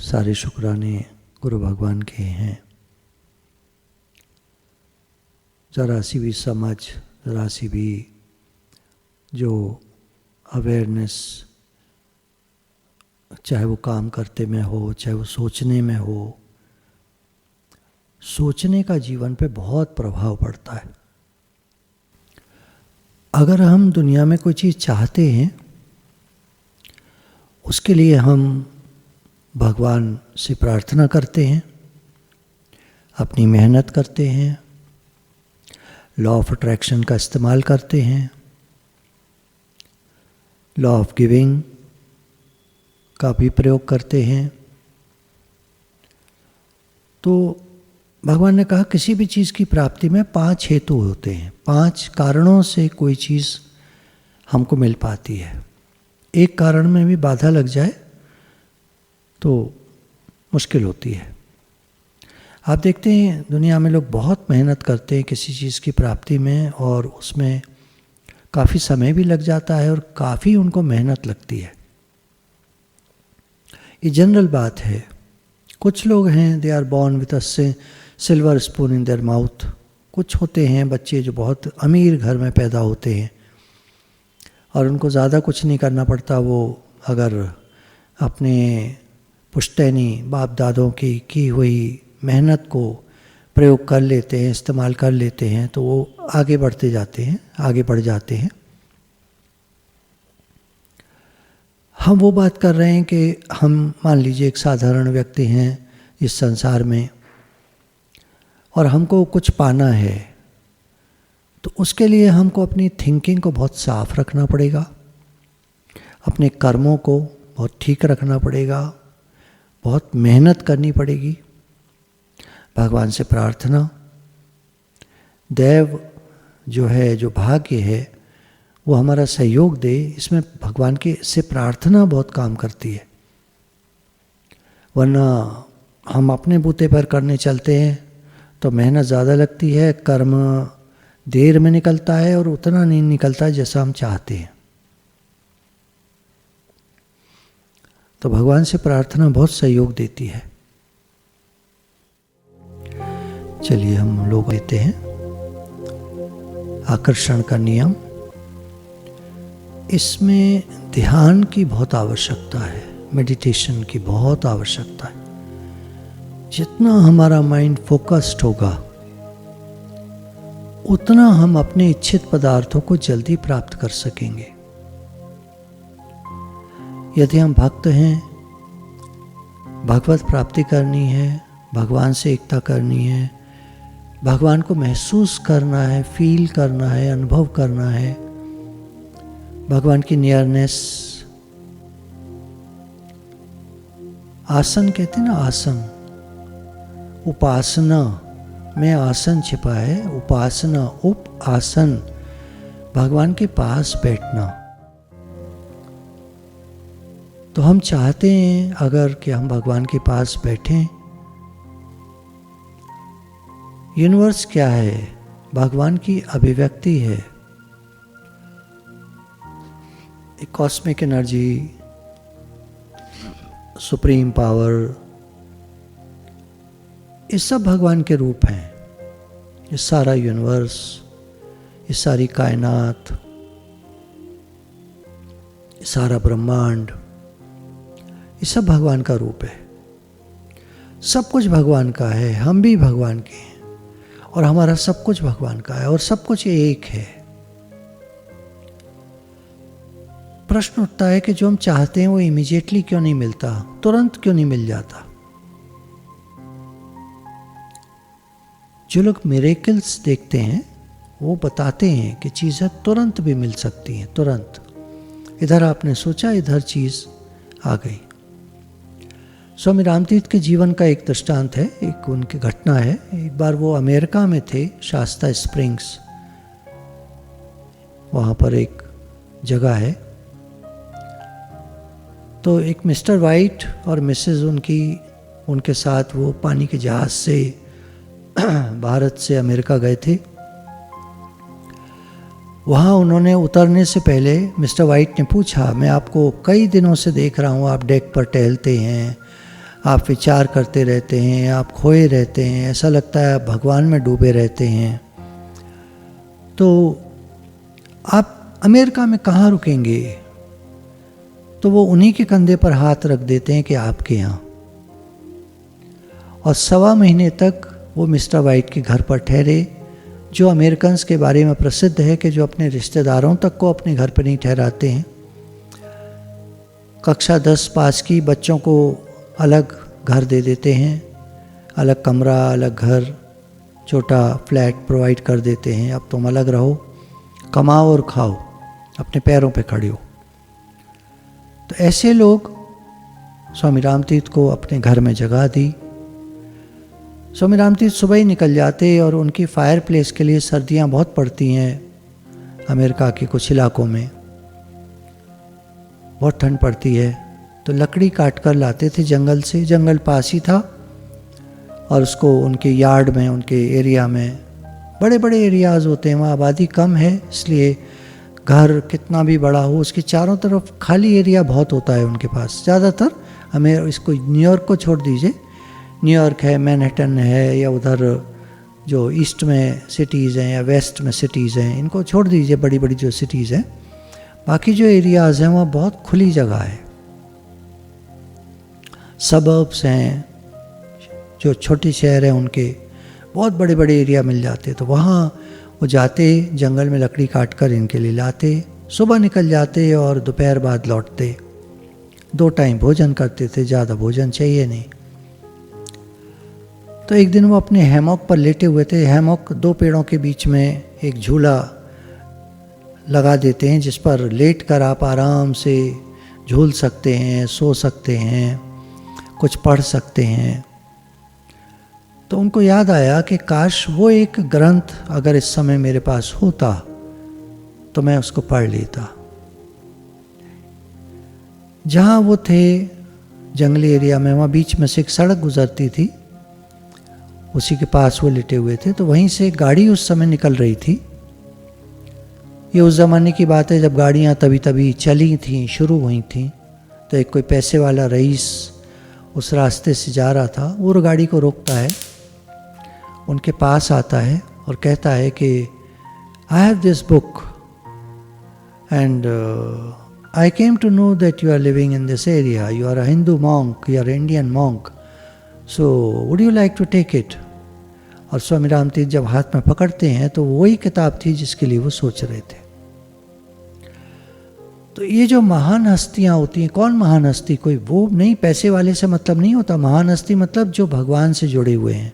सारे शुक्राने गुरु भगवान के हैं। ज़रा सी भी समझ, ज़रा सी भी जो अवेयरनेस, चाहे वो काम करते में हो, चाहे वो सोचने में हो, सोचने का जीवन पे बहुत प्रभाव पड़ता है। अगर हम दुनिया में कोई चीज़ चाहते हैं, उसके लिए हम भगवान से प्रार्थना करते हैं, अपनी मेहनत करते हैं, लॉ ऑफ अट्रैक्शन का इस्तेमाल करते हैं, लॉ ऑफ गिविंग का भी प्रयोग करते हैं। तो भगवान ने कहा किसी भी चीज़ की प्राप्ति में 5 हेतु होते हैं, 5 कारणों से कोई चीज़ हमको मिल पाती है। एक कारण में भी बाधा लग जाए तो मुश्किल होती है। आप देखते हैं दुनिया में लोग बहुत मेहनत करते हैं किसी चीज़ की प्राप्ति में, और उसमें काफ़ी समय भी लग जाता है और काफ़ी उनको मेहनत लगती है। ये जनरल बात है। कुछ लोग हैं, they are born with a silver spoon in their mouth. कुछ होते हैं बच्चे जो बहुत अमीर घर में पैदा होते हैं और उनको ज़्यादा कुछ नहीं करना पड़ता। वो अगर अपने पुश्तैनी बाप दादों की हुई मेहनत को प्रयोग कर लेते हैं, इस्तेमाल कर लेते हैं, तो वो आगे बढ़ते जाते हैं, आगे बढ़ जाते हैं। हम वो बात कर रहे हैं कि हम मान लीजिए एक साधारण व्यक्ति हैं इस संसार में और हमको कुछ पाना है, तो उसके लिए हमको अपनी थिंकिंग को बहुत साफ रखना पड़ेगा, अपने कर्मों को बहुत ठीक रखना पड़ेगा, बहुत मेहनत करनी पड़ेगी, भगवान से प्रार्थना। दैव जो है, जो भाग्य है, वो हमारा सहयोग दे, इसमें भगवान के से प्रार्थना बहुत काम करती है। वरना हम अपने बूते पर करने चलते हैं तो मेहनत ज़्यादा लगती है, कर्म देर में निकलता है और उतना नहीं निकलता जैसा हम चाहते हैं। तो भगवान से प्रार्थना बहुत सहयोग देती है। चलिए हम लोग लेते हैं आकर्षण का नियम। इसमें ध्यान की बहुत आवश्यकता है, मेडिटेशन की बहुत आवश्यकता है। जितना हमारा माइंड फोकस्ड होगा उतना हम अपने इच्छित पदार्थों को जल्दी प्राप्त कर सकेंगे। यदि हम भक्त हैं, भगवत प्राप्ति करनी है, भगवान से एकता करनी है, भगवान को महसूस करना है, फील करना है, अनुभव करना है, भगवान की नियरनेस। आसन कहते हैं ना, आसन, उपासना में आसन छिपा है। उपासना, उप आसन, भगवान के पास बैठना। तो हम चाहते हैं अगर कि हम भगवान के पास बैठें। यूनिवर्स क्या है? भगवान की अभिव्यक्ति है। एक कॉस्मिक एनर्जी, सुप्रीम पावर, ये सब भगवान के रूप हैं। ये सारा यूनिवर्स, ये सारी कायनात, ये सारा ब्रह्मांड, ये सब भगवान का रूप है। सब कुछ भगवान का है, हम भी भगवान के हैं और हमारा सब कुछ भगवान का है और सब कुछ एक है। प्रश्न उठता है कि जो हम चाहते हैं वो इमीडिएटली क्यों नहीं मिलता, तुरंत क्यों नहीं मिल जाता? जो लोग मिरेकल्स देखते हैं वो बताते हैं कि चीज़ें तुरंत भी मिल सकती हैं, तुरंत। इधर आपने सोचा, इधर चीज़ आ गई। स्वामी रामतीर्थ के जीवन का एक दृष्टांत है, एक उनकी घटना है। एक बार वो अमेरिका में थे, शास्ता स्प्रिंग्स, वहाँ पर एक जगह है। तो एक मिस्टर वाइट और मिसेस उनके साथ वो पानी के जहाज़ से भारत से अमेरिका गए थे। वहाँ उन्होंने उतरने से पहले मिस्टर वाइट ने पूछा, मैं आपको कई दिनों से देख रहा हूँ, आप डेक पर टहलते हैं, आप विचार करते रहते हैं, आप खोए रहते हैं, ऐसा लगता है आप भगवान में डूबे रहते हैं। तो आप अमेरिका में कहाँ रुकेंगे? तो वो उन्हीं के कंधे पर हाथ रख देते हैं कि आपके यहाँ। और 1.25 महीने तक वो मिस्टर वाइट के घर पर ठहरे, जो अमेरिकन्स के बारे में प्रसिद्ध है कि जो अपने रिश्तेदारों तक को अपने घर पर नहीं ठहराते हैं। कक्षा 10 पास की बच्चों को अलग घर दे देते हैं, अलग कमरा, अलग घर, छोटा फ्लैट प्रोवाइड कर देते हैं। अब तुम अलग रहो, कमाओ और खाओ, अपने पैरों पे खड़े हो। तो ऐसे लोग स्वामी रामतीर्थ को अपने घर में जगह दी। स्वामी रामतीर्थ सुबह ही निकल जाते और उनकी फायर प्लेस के लिए सर्दियाँ बहुत पड़ती हैं अमेरिका के कुछ इलाकों में, बहुत ठंड पड़ती है। तो लकड़ी काट कर लाते थे जंगल से, जंगल पास ही था, और उसको उनके यार्ड में, उनके एरिया में, बड़े बड़े एरियाज़ होते हैं, वहाँ आबादी कम है, इसलिए घर कितना भी बड़ा हो उसके चारों तरफ खाली एरिया बहुत होता है उनके पास। ज़्यादातर हमें इसको न्यूयॉर्क को छोड़ दीजिए, न्यूयॉर्क है, मैनहट्टन है, या उधर जो ईस्ट में सिटीज़ हैं या वेस्ट में सिटीज़ हैं, इनको छोड़ दीजिए, बड़ी बड़ी जो सिटीज़ हैं। बाकी जो एरियाज़ हैं वहाँ बहुत खुली जगह है, सबर्ब्स हैं, जो छोटे शहर हैं उनके बहुत बड़े बड़े एरिया मिल जाते। तो वहाँ वो जाते, जंगल में लकड़ी काट कर इनके लिए लाते, सुबह निकल जाते और दोपहर बाद लौटते। 2 टाइम भोजन करते थे, ज़्यादा भोजन चाहिए नहीं। तो एक दिन वो अपने हैमॉक पर लेटे हुए थे। हैमॉक 2 पेड़ों के बीच में एक झूला लगा देते हैं जिस पर लेट कर आप आराम से झूल सकते हैं, सो सकते हैं, कुछ पढ़ सकते हैं। तो उनको याद आया कि काश वो एक ग्रंथ अगर इस समय मेरे पास होता तो मैं उसको पढ़ लेता। जहाँ वो थे जंगली एरिया में, वहाँ बीच में से एक सड़क गुजरती थी, उसी के पास वो लेटे हुए थे। तो वहीं से गाड़ी उस समय निकल रही थी। ये उस ज़माने की बात है जब गाड़ियाँ तभी तभी चली थीं, शुरू हुई थीं। तो एक कोई पैसे वाला रईस उस रास्ते से जा रहा था, वो गाड़ी को रोकता है, उनके पास आता है और कहता है कि I have this book and I came to know that you are living in this area, you are a Hindu monk, you are Indian monk, so would you like to take it. और स्वामी रामतीर्थ जब हाथ में पकड़ते हैं तो वही किताब थी जिसके लिए वो सोच रहे थे। तो ये जो महान हस्तियाँ होती हैं, कौन महान हस्ती? कोई वो नहीं, पैसे वाले से मतलब नहीं होता। महान हस्ती मतलब जो भगवान से जुड़े हुए हैं,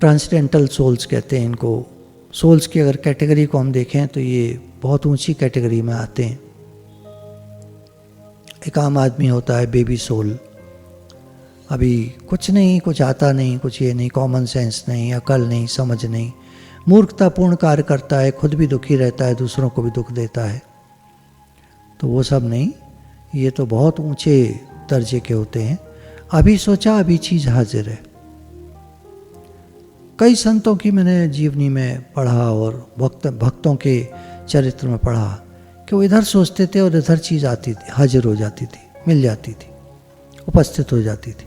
ट्रांसडेंटल सोल्स कहते हैं इनको। सोल्स की अगर कैटेगरी को हम देखें तो ये बहुत ऊंची कैटेगरी में आते हैं। एक आम आदमी होता है बेबी सोल, अभी कुछ नहीं, कुछ आता नहीं, कुछ ये नहीं, कॉमन सेंस नहीं, अकल नहीं, समझ नहीं, मूर्खतापूर्ण कार्य करता है, खुद भी दुखी रहता है, दूसरों को भी दुख देता है। तो वो सब नहीं, ये तो बहुत ऊंचे दर्जे के होते हैं। अभी सोचा, अभी चीज़ हाजिर है। कई संतों की मैंने जीवनी में पढ़ा और भक्तों के चरित्र में पढ़ा कि वो इधर सोचते थे और इधर चीज़ आती थी, हाजिर हो जाती थी, मिल जाती थी, उपस्थित हो जाती थी।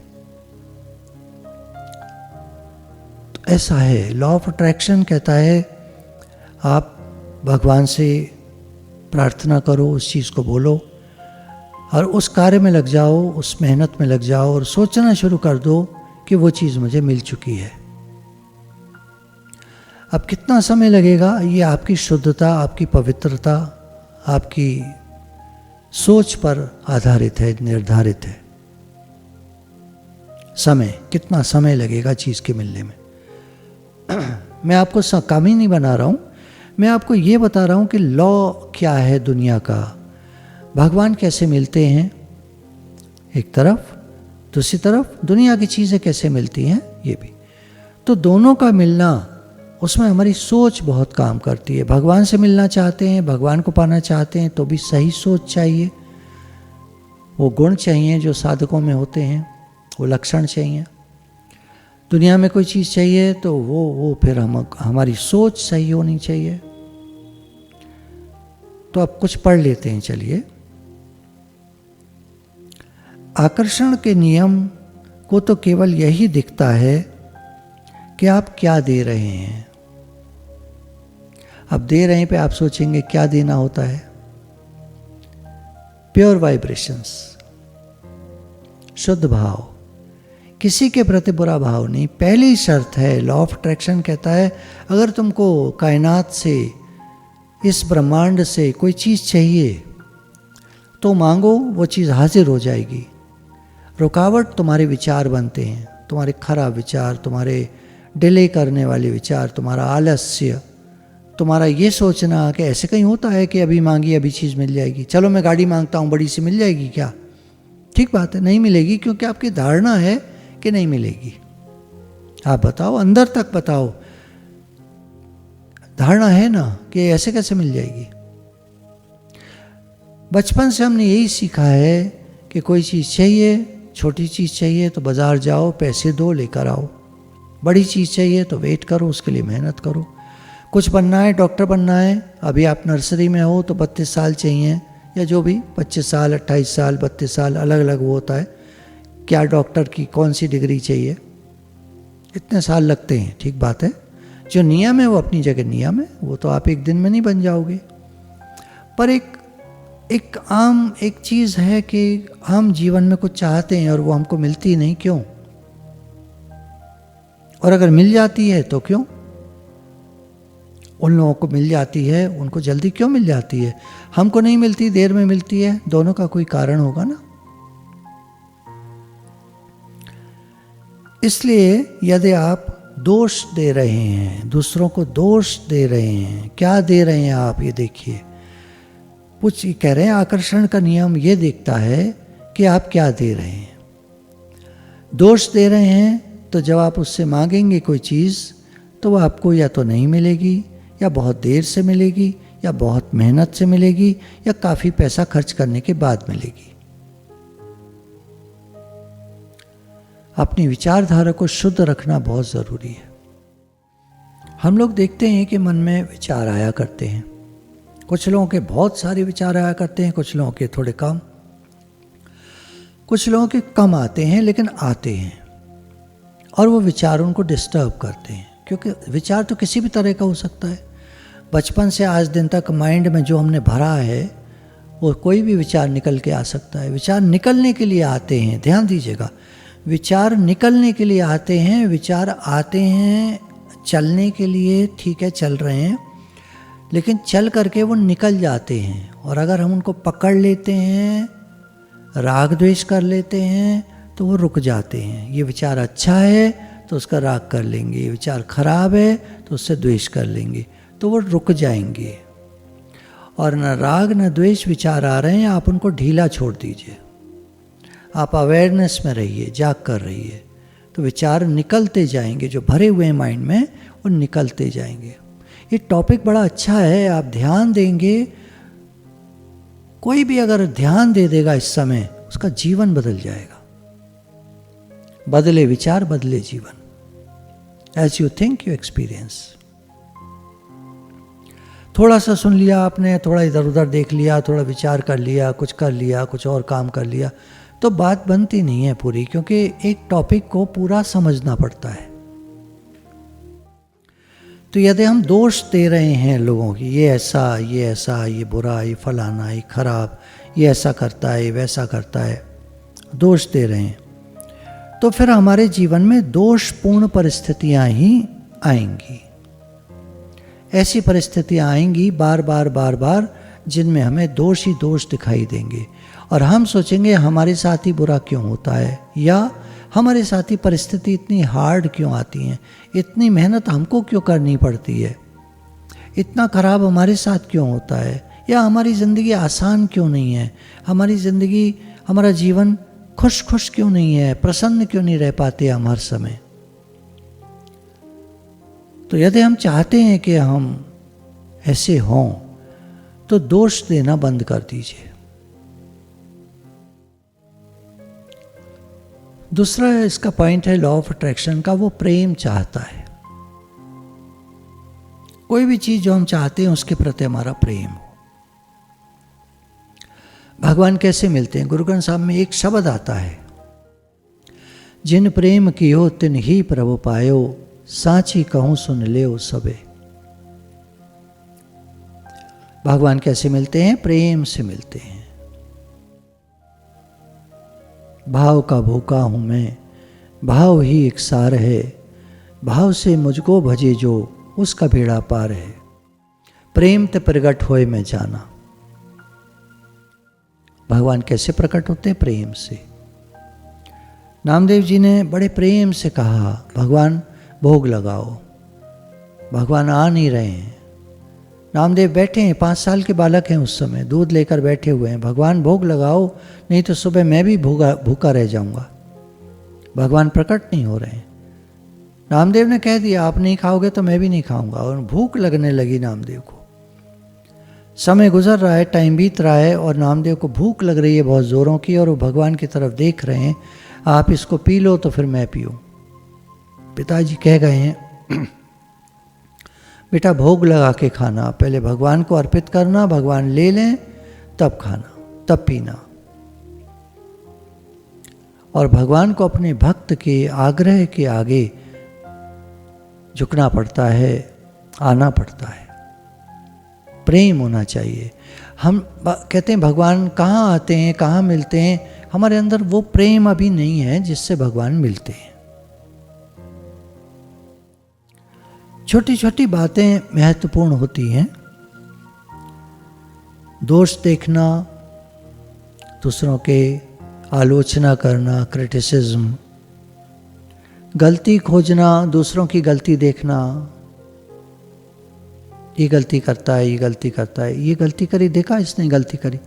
तो ऐसा है, लॉ ऑफ अट्रैक्शन कहता है आप भगवान से प्रार्थना करो, उस चीज़ को बोलो और उस कार्य में लग जाओ, उस मेहनत में लग जाओ और सोचना शुरू कर दो कि वो चीज़ मुझे मिल चुकी है। अब कितना समय लगेगा, ये आपकी शुद्धता, आपकी पवित्रता, आपकी सोच पर आधारित है, निर्धारित है। समय, कितना समय लगेगा चीज़ के मिलने में। मैं आपको कामी नहीं बना रहा हूँ, मैं आपको ये बता रहा हूँ कि लॉ क्या है दुनिया का, भगवान कैसे मिलते हैं एक तरफ, दूसरी तरफ दुनिया की चीज़ें कैसे मिलती हैं ये भी। तो दोनों का मिलना, उसमें हमारी सोच बहुत काम करती है। भगवान से मिलना चाहते हैं, भगवान को पाना चाहते हैं तो भी सही सोच चाहिए, वो गुण चाहिए जो साधकों में होते हैं, वो लक्षण चाहिए। दुनिया में कोई चीज़ चाहिए तो वो फिर हमारी सोच सही होनी चाहिए। तो अब कुछ पढ़ लेते हैं, चलिए। आकर्षण के नियम को तो केवल यही दिखता है कि आप क्या दे रहे हैं। अब दे रहे हैं पे आप सोचेंगे क्या देना होता है? प्योर वाइब्रेशंस, शुद्ध भाव, किसी के प्रति बुरा भाव नहीं। पहली शर्त है, लॉ ऑफ अट्रैक्शन कहता है अगर तुमको कायनात से, इस ब्रह्मांड से कोई चीज़ चाहिए तो मांगो, वो चीज़ हाजिर हो जाएगी। रुकावट तुम्हारे विचार बनते हैं, तुम्हारे खराब विचार, तुम्हारे डिले करने वाले विचार, तुम्हारा आलस्य, तुम्हारा ये सोचना कि ऐसे कहीं होता है कि अभी मांगी अभी चीज़ मिल जाएगी, चलो मैं गाड़ी मांगता हूँ बड़ी सी मिल जाएगी क्या? ठीक बात है, नहीं मिलेगी, क्योंकि आपकी धारणा है कि नहीं मिलेगी। आप बताओ, अंदर तक बताओ, धारणा है ना कि ऐसे कैसे मिल जाएगी। बचपन से हमने यही सीखा है कि कोई चीज़ चाहिए, छोटी चीज़ चाहिए तो बाज़ार जाओ, पैसे दो, लेकर आओ। बड़ी चीज़ चाहिए तो वेट करो, उसके लिए मेहनत करो। कुछ बनना है, डॉक्टर बनना है, अभी आप नर्सरी में हो तो 32 साल चाहिए, या जो भी 25 साल, 28 साल, 32 साल, अलग अलग वो होता है क्या डॉक्टर की कौन सी डिग्री चाहिए, इतने साल लगते हैं। ठीक बात है, जो नियम है वो अपनी जगह नियम है, वो तो आप एक दिन में नहीं बन जाओगे। पर एक आम एक चीज़ है कि हम जीवन में कुछ चाहते हैं और वो हमको मिलती नहीं, क्यों? और अगर मिल जाती है तो क्यों? उन लोगों को मिल जाती है, उनको जल्दी क्यों मिल जाती है? हमको नहीं मिलती, देर में मिलती है, दोनों का कोई कारण होगा ना। इसलिए यदि आप दोष दे रहे हैं, दूसरों को दोष दे रहे हैं, क्या दे रहे हैं आप, ये देखिए। कुछ कह रहे हैं आकर्षण का नियम ये देखता है कि आप क्या दे रहे हैं। दोष दे रहे हैं तो जब आप उससे मांगेंगे कोई चीज़ तो वो आपको या तो नहीं मिलेगी, या बहुत देर से मिलेगी, या बहुत मेहनत से मिलेगी, या काफ़ी पैसा खर्च करने के बाद मिलेगी। अपनी विचारधारा को शुद्ध रखना बहुत ज़रूरी है। हम लोग देखते हैं कि मन में विचार आया करते हैं, कुछ लोगों के बहुत सारे विचार आया करते हैं, कुछ लोगों के थोड़े कम, कुछ लोगों के कम आते हैं लेकिन आते हैं, और वो विचार उनको डिस्टर्ब करते हैं। क्योंकि विचार तो किसी भी तरह का हो सकता है। बचपन से आज दिन तक माइंड में जो हमने भरा है वो कोई भी विचार निकल के आ सकता है। विचार निकलने के लिए आते हैं, ध्यान दीजिएगा, विचार निकलने के लिए आते हैं। विचार आते हैं चलने के लिए, ठीक है चल रहे हैं, लेकिन चल करके वो निकल जाते हैं। और अगर हम उनको पकड़ लेते हैं, राग द्वेष कर लेते हैं, तो वो रुक जाते हैं। ये विचार अच्छा है तो उसका राग कर लेंगे, ये विचार खराब है तो उससे द्वेष कर लेंगे, तो वो रुक जाएंगे। और न राग न द्वेष विचार आ रहे हैं, आप उनको ढीला छोड़ दीजिए, आप अवेयरनेस में रहिए, जाग कर रहिए, तो विचार निकलते जाएंगे। जो भरे हुए हैं माइंड में वो निकलते जाएंगे। ये टॉपिक बड़ा अच्छा है, आप ध्यान देंगे, कोई भी अगर ध्यान दे देगा इस समय, उसका जीवन बदल जाएगा। बदले विचार, बदले जीवन। As you think you experience. थोड़ा सा सुन लिया आपने, थोड़ा इधर उधर देख लिया, थोड़ा विचार कर लिया, कुछ कर लिया, कुछ और काम कर लिया, तो बात बनती नहीं है पूरी, क्योंकि एक टॉपिक को पूरा समझना पड़ता है। तो यदि हम दोष दे रहे हैं लोगों की, ये ऐसा, ये बुरा, ये फलाना, ये खराब, ये ऐसा करता है, वैसा करता है, दोष दे रहे हैं, तो फिर हमारे जीवन में दोषपूर्ण परिस्थितियां ही आएंगी। ऐसी परिस्थितियां आएंगी बार बार जिनमें हमें दोष ही दोष दिखाई देंगे, और हम सोचेंगे हमारे साथ ही बुरा क्यों होता है, या हमारे साथ ही परिस्थिति इतनी हार्ड क्यों आती हैं, इतनी मेहनत हमको क्यों करनी पड़ती है, इतना खराब हमारे साथ क्यों होता है, या हमारी ज़िंदगी आसान क्यों नहीं है, हमारी ज़िंदगी, हमारा जीवन खुश क्यों नहीं है, प्रसन्न क्यों नहीं रह पाते हम हर समय। तो यदि हम चाहते हैं कि हम ऐसे हों तो दोष देना बंद कर दीजिए। दूसरा इसका पॉइंट है लॉ ऑफ अट्रैक्शन का, वो प्रेम चाहता है। कोई भी चीज जो हम चाहते हैं उसके प्रति हमारा प्रेम हो। भगवान कैसे मिलते हैं? गुरु ग्रंथ साहब में एक शब्द आता है, जिन प्रेम कियो तिन ही प्रभु पायो, साची कहूं सुन ले सबे। भगवान कैसे मिलते हैं? प्रेम से मिलते हैं। भाव का भूखा हूं मैं, भाव ही एक सार है, भाव से मुझको भजे जो, उसका बेड़ा पार है। प्रेम ते प्रगट होए मैं जाना। भगवान कैसे प्रकट होते हैं? प्रेम से। नामदेव जी ने बड़े प्रेम से कहा, भगवान भोग लगाओ। भगवान आ नहीं रहे हैं। नामदेव बैठे हैं, 5 साल के बालक हैं उस समय, दूध लेकर बैठे हुए हैं। भगवान भोग लगाओ, नहीं तो सुबह मैं भी भूखा रह जाऊंगा। भगवान प्रकट नहीं हो रहे हैं। नामदेव ने कह दिया, आप नहीं खाओगे तो मैं भी नहीं खाऊंगा। और भूख लगने लगी नामदेव को। समय गुजर रहा है, टाइम बीत रहा है, और नामदेव को भूख लग रही है बहुत ज़ोरों की, और वो भगवान की तरफ देख रहे हैं, आप इसको पी लो तो फिर मैं पीऊँ। पिताजी कह गए हैं, बेटा भोग लगा के खाना, पहले भगवान को अर्पित करना, भगवान ले लें तब खाना, तब पीना। और भगवान को अपने भक्त के आग्रह के आगे झुकना पड़ता है, आना पड़ता है। प्रेम होना चाहिए। हम कहते हैं भगवान कहाँ आते हैं, कहाँ मिलते हैं? हमारे अंदर वो प्रेम अभी नहीं है जिससे भगवान मिलते हैं। छोटी छोटी बातें महत्वपूर्ण होती हैं। दोष देखना, दूसरों के आलोचना करना, क्रिटिसिज्म, गलती खोजना, दूसरों की गलती देखना, ये गलती करता है, ये गलती करता है, ये गलती करी, देखा इसने गलती करी,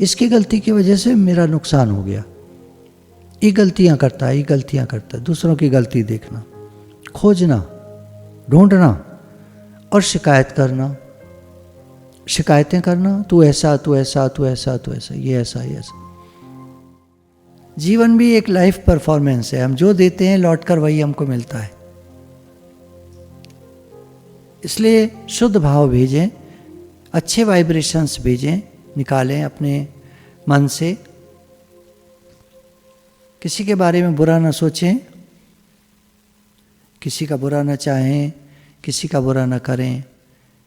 इसकी गलती की वजह से मेरा नुकसान हो गया, ये गलतियां करता है, ये गलतियां करता है। दूसरों की गलती देखना, खोजना, ढूंढना और शिकायत करना, शिकायतें करना, तू ऐसा, तू ऐसा, तू ऐसा, तू ऐसा, ये ऐसा, ये ऐसा। जीवन भी एक लाइफ परफॉर्मेंस है। हम जो देते हैं लौटकर वही हमको मिलता है। इसलिए शुद्ध भाव भेजें, अच्छे वाइब्रेशंस भेजें, निकालें अपने मन से। किसी के बारे में बुरा ना सोचें, किसी का बुरा ना चाहें, किसी का बुरा ना करें,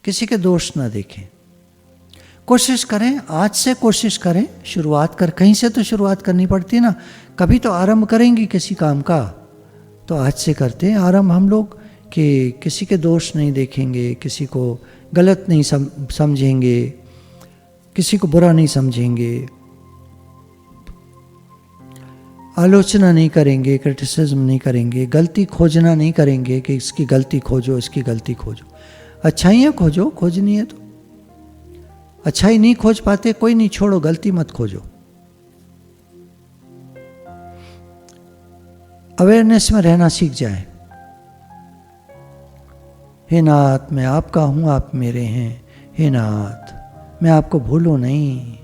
किसी के दोष ना देखें। कोशिश करें, आज से कोशिश करें, शुरुआत कर, कहीं से तो शुरुआत करनी पड़ती है ना। कभी तो आरंभ करेंगे किसी काम का, तो आज से करते हैं आरंभ हम लोग, कि किसी के दोष नहीं देखेंगे, किसी को गलत नहीं समझेंगे, किसी को बुरा नहीं समझेंगे, आलोचना नहीं करेंगे, क्रिटिसिज्म नहीं करेंगे, गलती खोजना नहीं करेंगे कि इसकी गलती खोजो, इसकी गलती खोजो। अच्छाइयाँ खोजो, खोजनी है तो। अच्छाई नहीं खोज पाते, कोई नहीं, छोड़ो, गलती मत खोजो। अवेयरनेस में रहना सीख जाए। हे नाथ, मैं आपका हूं, आप मेरे हैं। हे नाथ, मैं आपको भूलूं नहीं।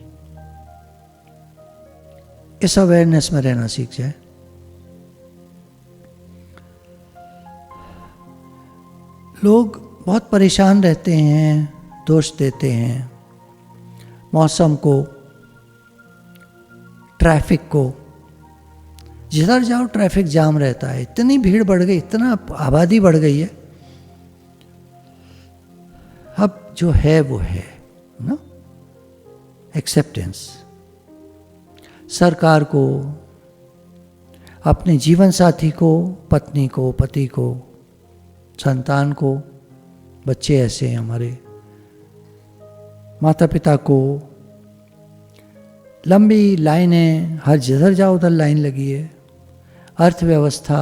इस अवेयरनेस में रहना सीख जाए। लोग बहुत परेशान रहते हैं, दोष देते हैं मौसम को, ट्रैफिक को। जिधर जाओ ट्रैफिक जाम रहता है, इतनी भीड़ बढ़ गई, इतना आबादी बढ़ गई है। अब जो है वो है ना, एक्सेप्टेंस। सरकार को, अपने जीवन साथी को, पत्नी को, पति को, संतान को, बच्चे ऐसे हैं हमारे, माता पिता को, लंबी लाइनें, हर जिधर जाओ उधर लाइन लगी है। अर्थव्यवस्था,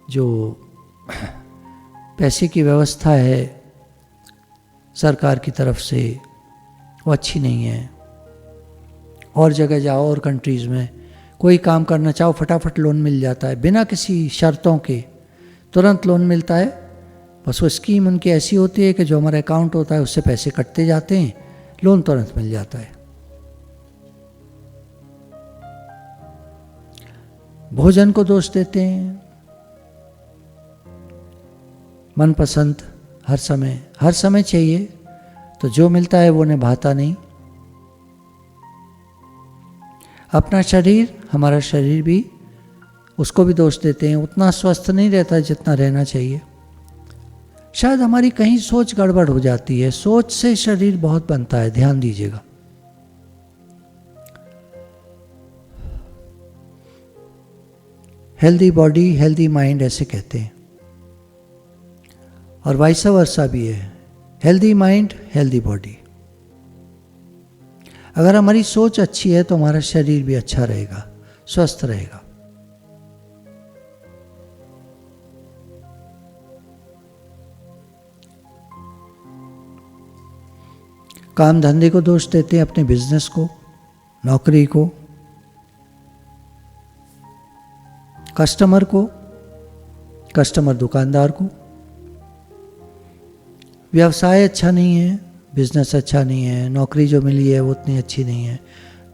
जो पैसे की व्यवस्था है सरकार की तरफ से, वो अच्छी नहीं है। और जगह जाओ, और कंट्रीज़ में कोई काम करना चाहो फटाफट लोन मिल जाता है, बिना किसी शर्तों के तुरंत लोन मिलता है। बस वो स्कीम उनकी ऐसी होती है कि जो हमारा अकाउंट होता है उससे पैसे कटते जाते हैं, लोन तुरंत मिल जाता है। भोजन को दोष देते हैं, मनपसंद हर समय चाहिए, तो जो मिलता है वो निभाता नहीं। अपना शरीर, हमारा शरीर भी, उसको भी दोष देते हैं, उतना स्वस्थ नहीं रहता जितना रहना चाहिए। शायद हमारी कहीं सोच गड़बड़ हो जाती है। सोच से शरीर बहुत बनता है, ध्यान दीजिएगा। हेल्दी बॉडी हेल्दी माइंड ऐसे कहते हैं, और वाइस वर्सा भी है, हेल्दी माइंड हेल्दी बॉडी। अगर हमारी सोच अच्छी है तो हमारा शरीर भी अच्छा रहेगा, स्वस्थ रहेगा। काम धंधे को दोष देते हैं, अपने बिजनेस को, नौकरी को, कस्टमर को, कस्टमर दुकानदार को। व्यवसाय अच्छा नहीं है, बिजनेस अच्छा नहीं है, नौकरी जो मिली है वो उतनी अच्छी नहीं है।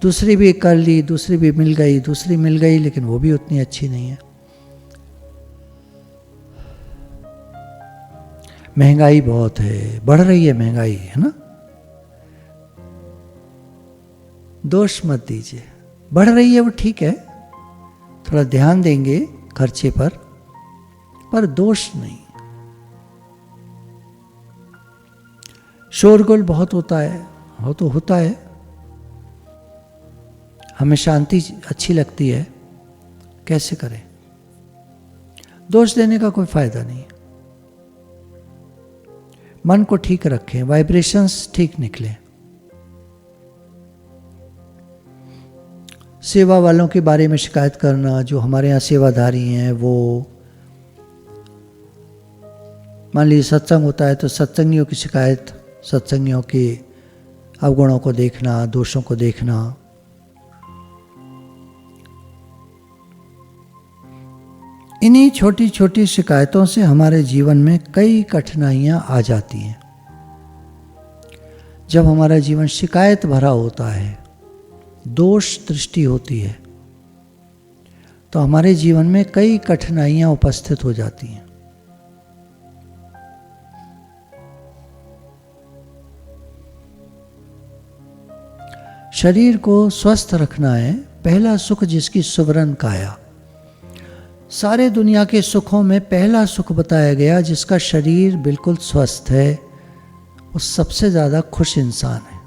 दूसरी भी कर ली, दूसरी भी मिल गई, दूसरी मिल गई, लेकिन वो भी उतनी अच्छी नहीं है। महंगाई बहुत है, बढ़ रही है महंगाई, है ना। दोष मत दीजिए, बढ़ रही है वो ठीक है, थोड़ा ध्यान देंगे खर्चे पर दोष नहीं। शोरगुल बहुत होता है, वो तो होता है, हमें शांति अच्छी लगती है, कैसे करें। दोष देने का कोई फायदा नहीं। मन को ठीक रखें, वाइब्रेशंस ठीक निकले। सेवा वालों के बारे में शिकायत करना, जो हमारे यहाँ सेवाधारी हैं, वो मान लीजिए सत्संग होता है तो सत्संगियों की शिकायत, सत्संगियों के अवगुणों को देखना, दोषों को देखना। इन्हीं छोटी छोटी शिकायतों से हमारे जीवन में कई कठिनाइयां आ जाती हैं। जब हमारा जीवन शिकायत भरा होता है, दोष दृष्टि होती है, तो हमारे जीवन में कई कठिनाइयां उपस्थित हो जाती हैं। शरीर को स्वस्थ रखना है, पहला सुख जिसकी सुवर्ण काया। सारे दुनिया के सुखों में पहला सुख बताया गया, जिसका शरीर बिल्कुल स्वस्थ है, वो सबसे ज्यादा खुश इंसान है।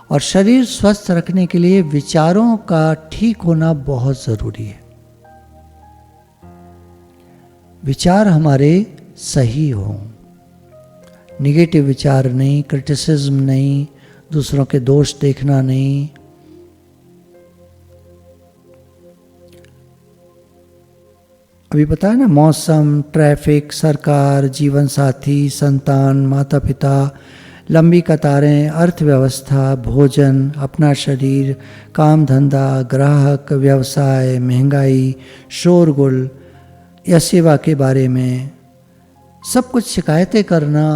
और शरीर स्वस्थ रखने के लिए विचारों का ठीक होना बहुत जरूरी है। विचार हमारे सही हों, निगेटिव विचार नहीं, क्रिटिसिज्म नहीं, दूसरों के दोष देखना नहीं। अभी बताया ना, मौसम, ट्रैफिक, सरकार, जीवन साथी, संतान, माता पिता, लंबी कतारें, अर्थव्यवस्था, भोजन, अपना शरीर, काम धंधा, ग्राहक, व्यवसाय, महंगाई, शोरगुल या सेवा के बारे में सब कुछ शिकायतें करना,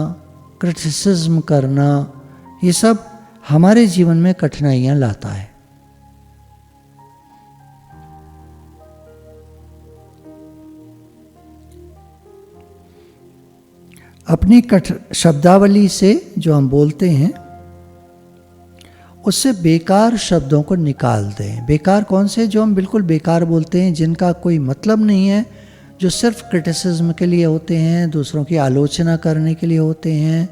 क्रिटिसिज्म करना, ये सब हमारे जीवन में कठिनाइयां लाता है। अपनी शब्दावली से जो हम बोलते हैं, उससे बेकार शब्दों को निकाल दें। बेकार कौन से? जो हम बिल्कुल बेकार बोलते हैं, जिनका कोई मतलब नहीं है, जो सिर्फ क्रिटिसिज्म के लिए होते हैं, दूसरों की आलोचना करने के लिए होते हैं,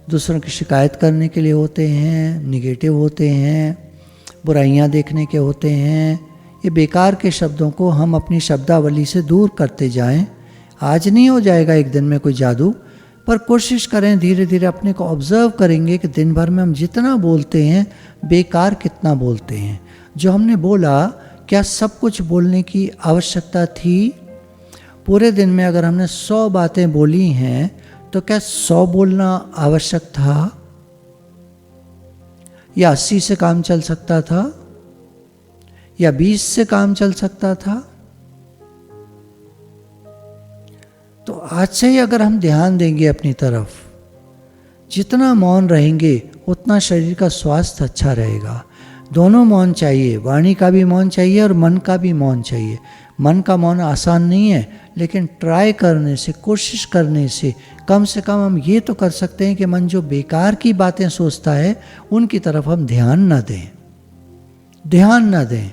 दूसरों की शिकायत करने के लिए होते हैं, निगेटिव होते हैं, बुराइयां देखने के होते हैं। ये बेकार के शब्दों को हम अपनी शब्दावली से दूर करते जाएं। आज नहीं हो जाएगा एक दिन में कोई जादू, पर कोशिश करें, धीरे धीरे अपने को ऑब्जर्व करेंगे कि दिन भर में हम जितना बोलते हैं, बेकार कितना बोलते हैं। जो हमने बोला, क्या सब कुछ बोलने की आवश्यकता थी? पूरे दिन में अगर हमने 100 बातें बोली हैं, तो क्या 100 बोलना आवश्यक था? या 80 से काम चल सकता था? या 20 से काम चल सकता था? तो आज से ही अगर हम ध्यान देंगे अपनी तरफ, जितना मौन रहेंगे उतना शरीर का स्वास्थ्य अच्छा रहेगा। दोनों मौन चाहिए, वाणी का भी मौन चाहिए और मन का भी मौन चाहिए। मन का मौन आसान नहीं है, लेकिन ट्राई करने से, कोशिश करने से कम हम ये तो कर सकते हैं कि मन जो बेकार की बातें सोचता है उनकी तरफ हम ध्यान ना दें।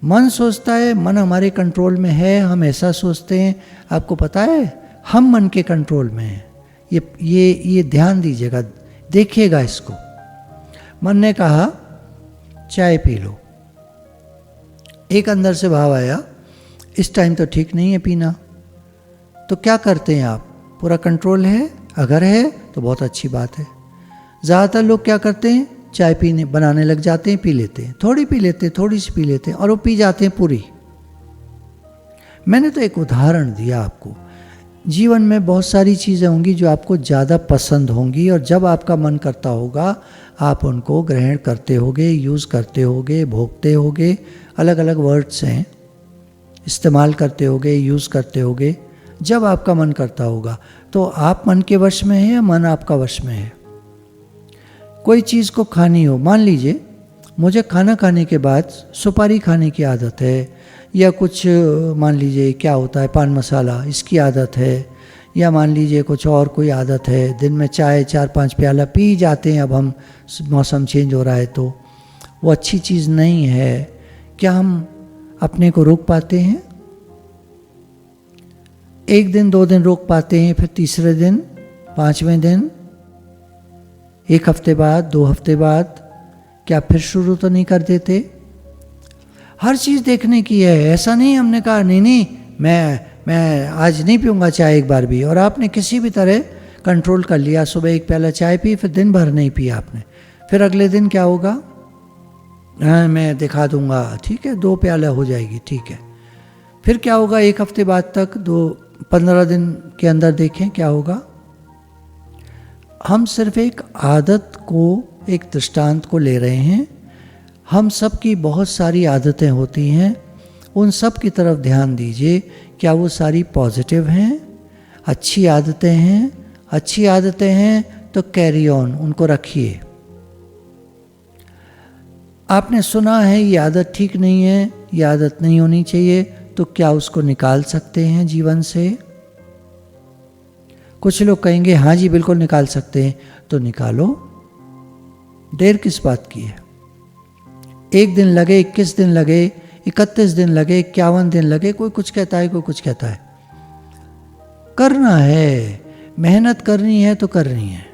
मन सोचता है, मन हमारे कंट्रोल में है, हम ऐसा सोचते हैं। आपको पता है हम मन के कंट्रोल में हैं। ये ध्यान दीजिएगा, देखिएगा इसको। मन ने कहा चाय पी लो, एक अंदर से भाव आया इस टाइम तो ठीक नहीं है पीना, तो क्या करते हैं आप? पूरा कंट्रोल है? अगर है तो बहुत अच्छी बात है। ज़्यादातर लोग क्या करते हैं, चाय पीने बनाने लग जाते हैं, पी लेते हैं, थोड़ी पी लेते हैं, थोड़ी सी पी लेते हैं, और वो पी जाते हैं पूरी। मैंने तो एक उदाहरण दिया आपको। जीवन में बहुत सारी चीज़ें होंगी जो आपको ज़्यादा पसंद होंगी, और जब आपका मन करता होगा आप उनको ग्रहण करते होगे, यूज़ करते होगे, भोगते होगे। अलग अलग वर्ड्स हैं, इस्तेमाल करते होगे, यूज़ करते होगे। जब आपका मन करता होगा तो आप मन के वश में है या मन आपका वश में है? कोई चीज़ को खानी हो, मान लीजिए मुझे खाना खाने के बाद सुपारी खाने की आदत है, या कुछ मान लीजिए क्या होता है पान मसाला, इसकी आदत है, या मान लीजिए कुछ और कोई आदत है, दिन में चाय 4-5 प्याला पी जाते हैं। अब हम मौसम चेंज हो रहा है तो वो अच्छी चीज़ नहीं है। क्या हम अपने को रोक पाते हैं? एक दिन 2 दिन रोक पाते हैं, फिर तीसरे दिन, 5वें दिन, 1 हफ्ते बाद, 2 हफ्ते बाद, क्या फिर शुरू तो नहीं कर देते? हर चीज़ देखने की है। ऐसा नहीं हमने कहा नहीं मैं आज नहीं पीऊँगा चाय एक बार भी, और आपने किसी भी तरह कंट्रोल कर लिया। सुबह 1 प्याला चाय पी, फिर दिन भर नहीं पिया आपने, फिर अगले दिन क्या होगा? हाँ मैं दिखा दूंगा, ठीक है 2 प्याला हो जाएगी, ठीक है। फिर क्या होगा? 1 हफ्ते बाद तक, 15 दिन के अंदर देखें क्या होगा। हम सिर्फ एक आदत को, एक दृष्टांत को ले रहे हैं। हम सब की बहुत सारी आदतें होती हैं, उन सब की तरफ ध्यान दीजिए। क्या वो सारी पॉजिटिव हैं, अच्छी आदतें हैं? अच्छी आदतें हैं तो कैरी ऑन, उनको रखिए। आपने सुना है ये आदत ठीक नहीं है, ये आदत नहीं होनी चाहिए, तो क्या उसको निकाल सकते हैं जीवन से? कुछ लोग कहेंगे हाँ जी बिल्कुल निकाल सकते हैं, तो निकालो, देर किस बात की है? 1 दिन लगे, 21 दिन लगे, 31 दिन लगे, 51 दिन लगे, कोई कुछ कहता है, कोई कुछ कहता है। करना है, मेहनत करनी है तो करनी है।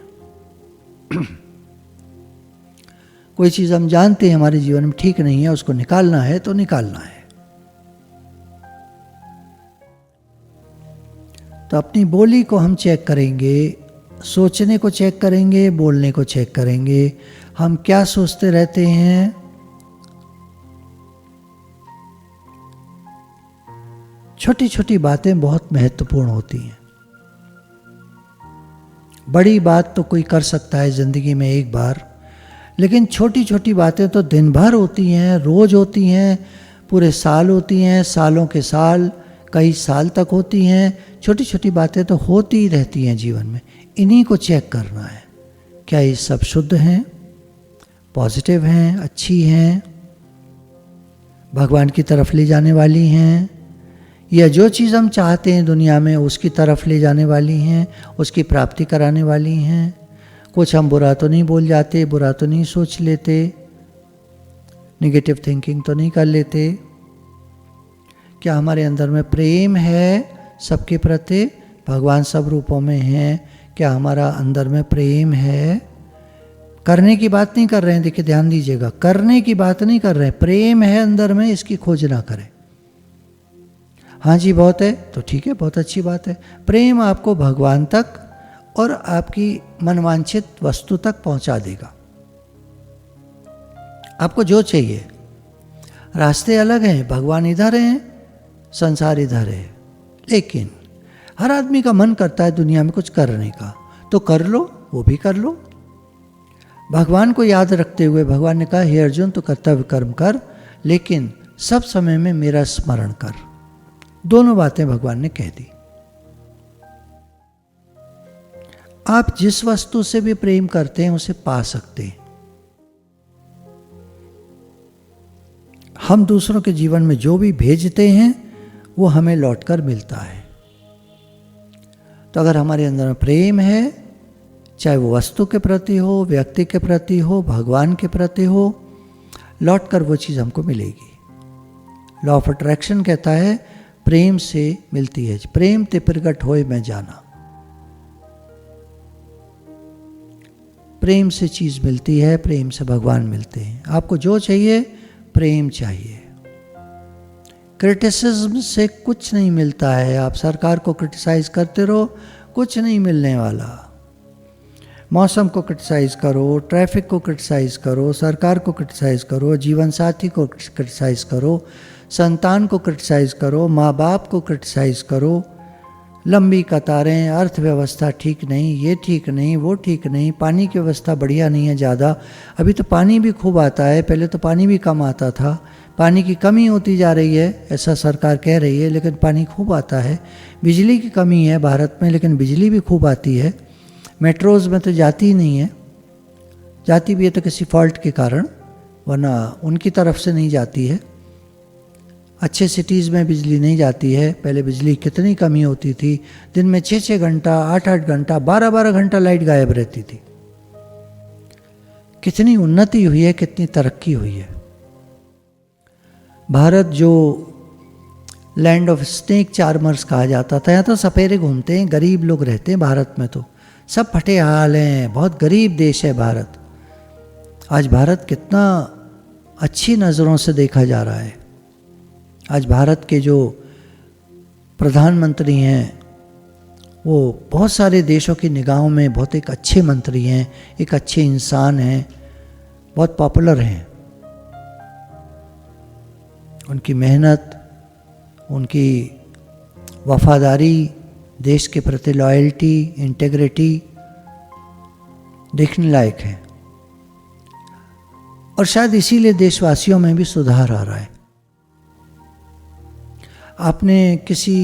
कोई चीज़ हम जानते हैं हमारे जीवन में ठीक नहीं है, उसको निकालना है तो निकालना है। तो अपनी बोली को हम चेक करेंगे, सोचने को चेक करेंगे, बोलने को चेक करेंगे। हम क्या सोचते रहते हैं? छोटी छोटी बातें बहुत महत्वपूर्ण होती हैं। बड़ी बात तो कोई कर सकता है ज़िंदगी में एक बार, लेकिन छोटी छोटी बातें तो दिन भर होती हैं, रोज़ होती हैं, पूरे साल होती हैं, सालों के साल, कई साल तक होती हैं। छोटी छोटी बातें तो होती ही रहती हैं जीवन में। इन्हीं को चेक करना है, क्या ये सब शुद्ध हैं, पॉजिटिव हैं, अच्छी हैं, भगवान की तरफ ले जाने वाली हैं, या जो चीज़ हम चाहते हैं दुनिया में उसकी तरफ ले जाने वाली हैं, उसकी प्राप्ति कराने वाली हैं। कुछ हम बुरा तो नहीं बोल जाते, बुरा तो नहीं सोच लेते, नेगेटिव थिंकिंग तो नहीं कर लेते। क्या हमारे अंदर में प्रेम है सबके प्रति? भगवान सब रूपों में हैं। क्या हमारा अंदर में प्रेम है? करने की बात नहीं कर रहे हैं, देखिए ध्यान दीजिएगा, करने की बात नहीं कर रहे हैं। प्रेम है अंदर में, इसकी खोज ना करें। हाँ जी बहुत है तो ठीक है, बहुत अच्छी बात है। प्रेम आपको भगवान तक और आपकी मनवांछित वस्तु तक पहुंचा देगा। आपको जो चाहिए, रास्ते अलग हैं, भगवान इधर हैं, संसार इधर है, लेकिन हर आदमी का मन करता है दुनिया में कुछ करने का, तो कर लो, वो भी कर लो। भगवान को याद रखते हुए भगवान ने कहा हे अर्जुन तो कर्तव्य कर्म कर, लेकिन सब समय में मेरा स्मरण कर। दोनों बातें भगवान ने कह दी। आप जिस वस्तु से भी प्रेम करते हैं उसे पा सकते हैं। हम दूसरों के जीवन में जो भी भेजते हैं वो हमें लौटकर मिलता है। तो अगर हमारे अंदर में प्रेम है, चाहे वो वस्तु के प्रति हो, व्यक्ति के प्रति हो, भगवान के प्रति हो, लौटकर वो चीज़ हमको मिलेगी। लॉ ऑफ अट्रैक्शन कहता है प्रेम से मिलती है, प्रेम ते प्रगट होए मैं जाना। प्रेम से चीज़ मिलती है, प्रेम से भगवान मिलते हैं। आपको जो चाहिए प्रेम चाहिए। क्रिटिसिज्म से कुछ नहीं मिलता है। आप सरकार को क्रिटिसाइज करते रहो, कुछ नहीं मिलने वाला। मौसम को क्रिटिसाइज करो, ट्रैफिक को क्रिटिसाइज करो, सरकार को क्रिटिसाइज करो, जीवन साथी को क्रिटिसाइज करो, संतान को क्रिटिसाइज करो, माँ बाप को क्रिटिसाइज करो, लंबी कतारें, अर्थव्यवस्था ठीक नहीं, ये ठीक नहीं, वो ठीक नहीं, पानी की व्यवस्था बढ़िया नहीं है ज़्यादा। अभी तो पानी भी खूब आता है, पहले तो पानी भी कम आता था। पानी की कमी होती जा रही है ऐसा सरकार कह रही है, लेकिन पानी खूब आता है। बिजली की कमी है भारत में, लेकिन बिजली भी खूब आती है। मेट्रोज़ में तो जाती ही नहीं है, जाती भी है तो किसी फॉल्ट के कारण, वरना उनकी तरफ से नहीं जाती है। अच्छे सिटीज़ में बिजली नहीं जाती है। पहले बिजली कितनी कमी होती थी, दिन में 6-6 घंटा, 8-8 घंटा, 12-12 घंटा लाइट गायब रहती थी। कितनी उन्नति हुई है, कितनी तरक्की हुई है। भारत जो लैंड ऑफ स्नेक चार्मर्स कहा जाता था, यहाँ तो सपेरे घूमते हैं, गरीब लोग रहते हैं भारत में, तो सब फटे हाल हैं, बहुत गरीब देश है भारत। आज भारत कितना अच्छी नज़रों से देखा जा रहा है। आज भारत के जो प्रधानमंत्री हैं वो बहुत सारे देशों की निगाहों में बहुत एक अच्छे मंत्री हैं, एक अच्छे इंसान हैं, बहुत पॉपुलर हैं। उनकी मेहनत, उनकी वफादारी, देश के प्रति लॉयल्टी, इंटेग्रिटी देखने लायक है। और शायद इसीलिए देशवासियों में भी सुधार आ रहा है। आपने किसी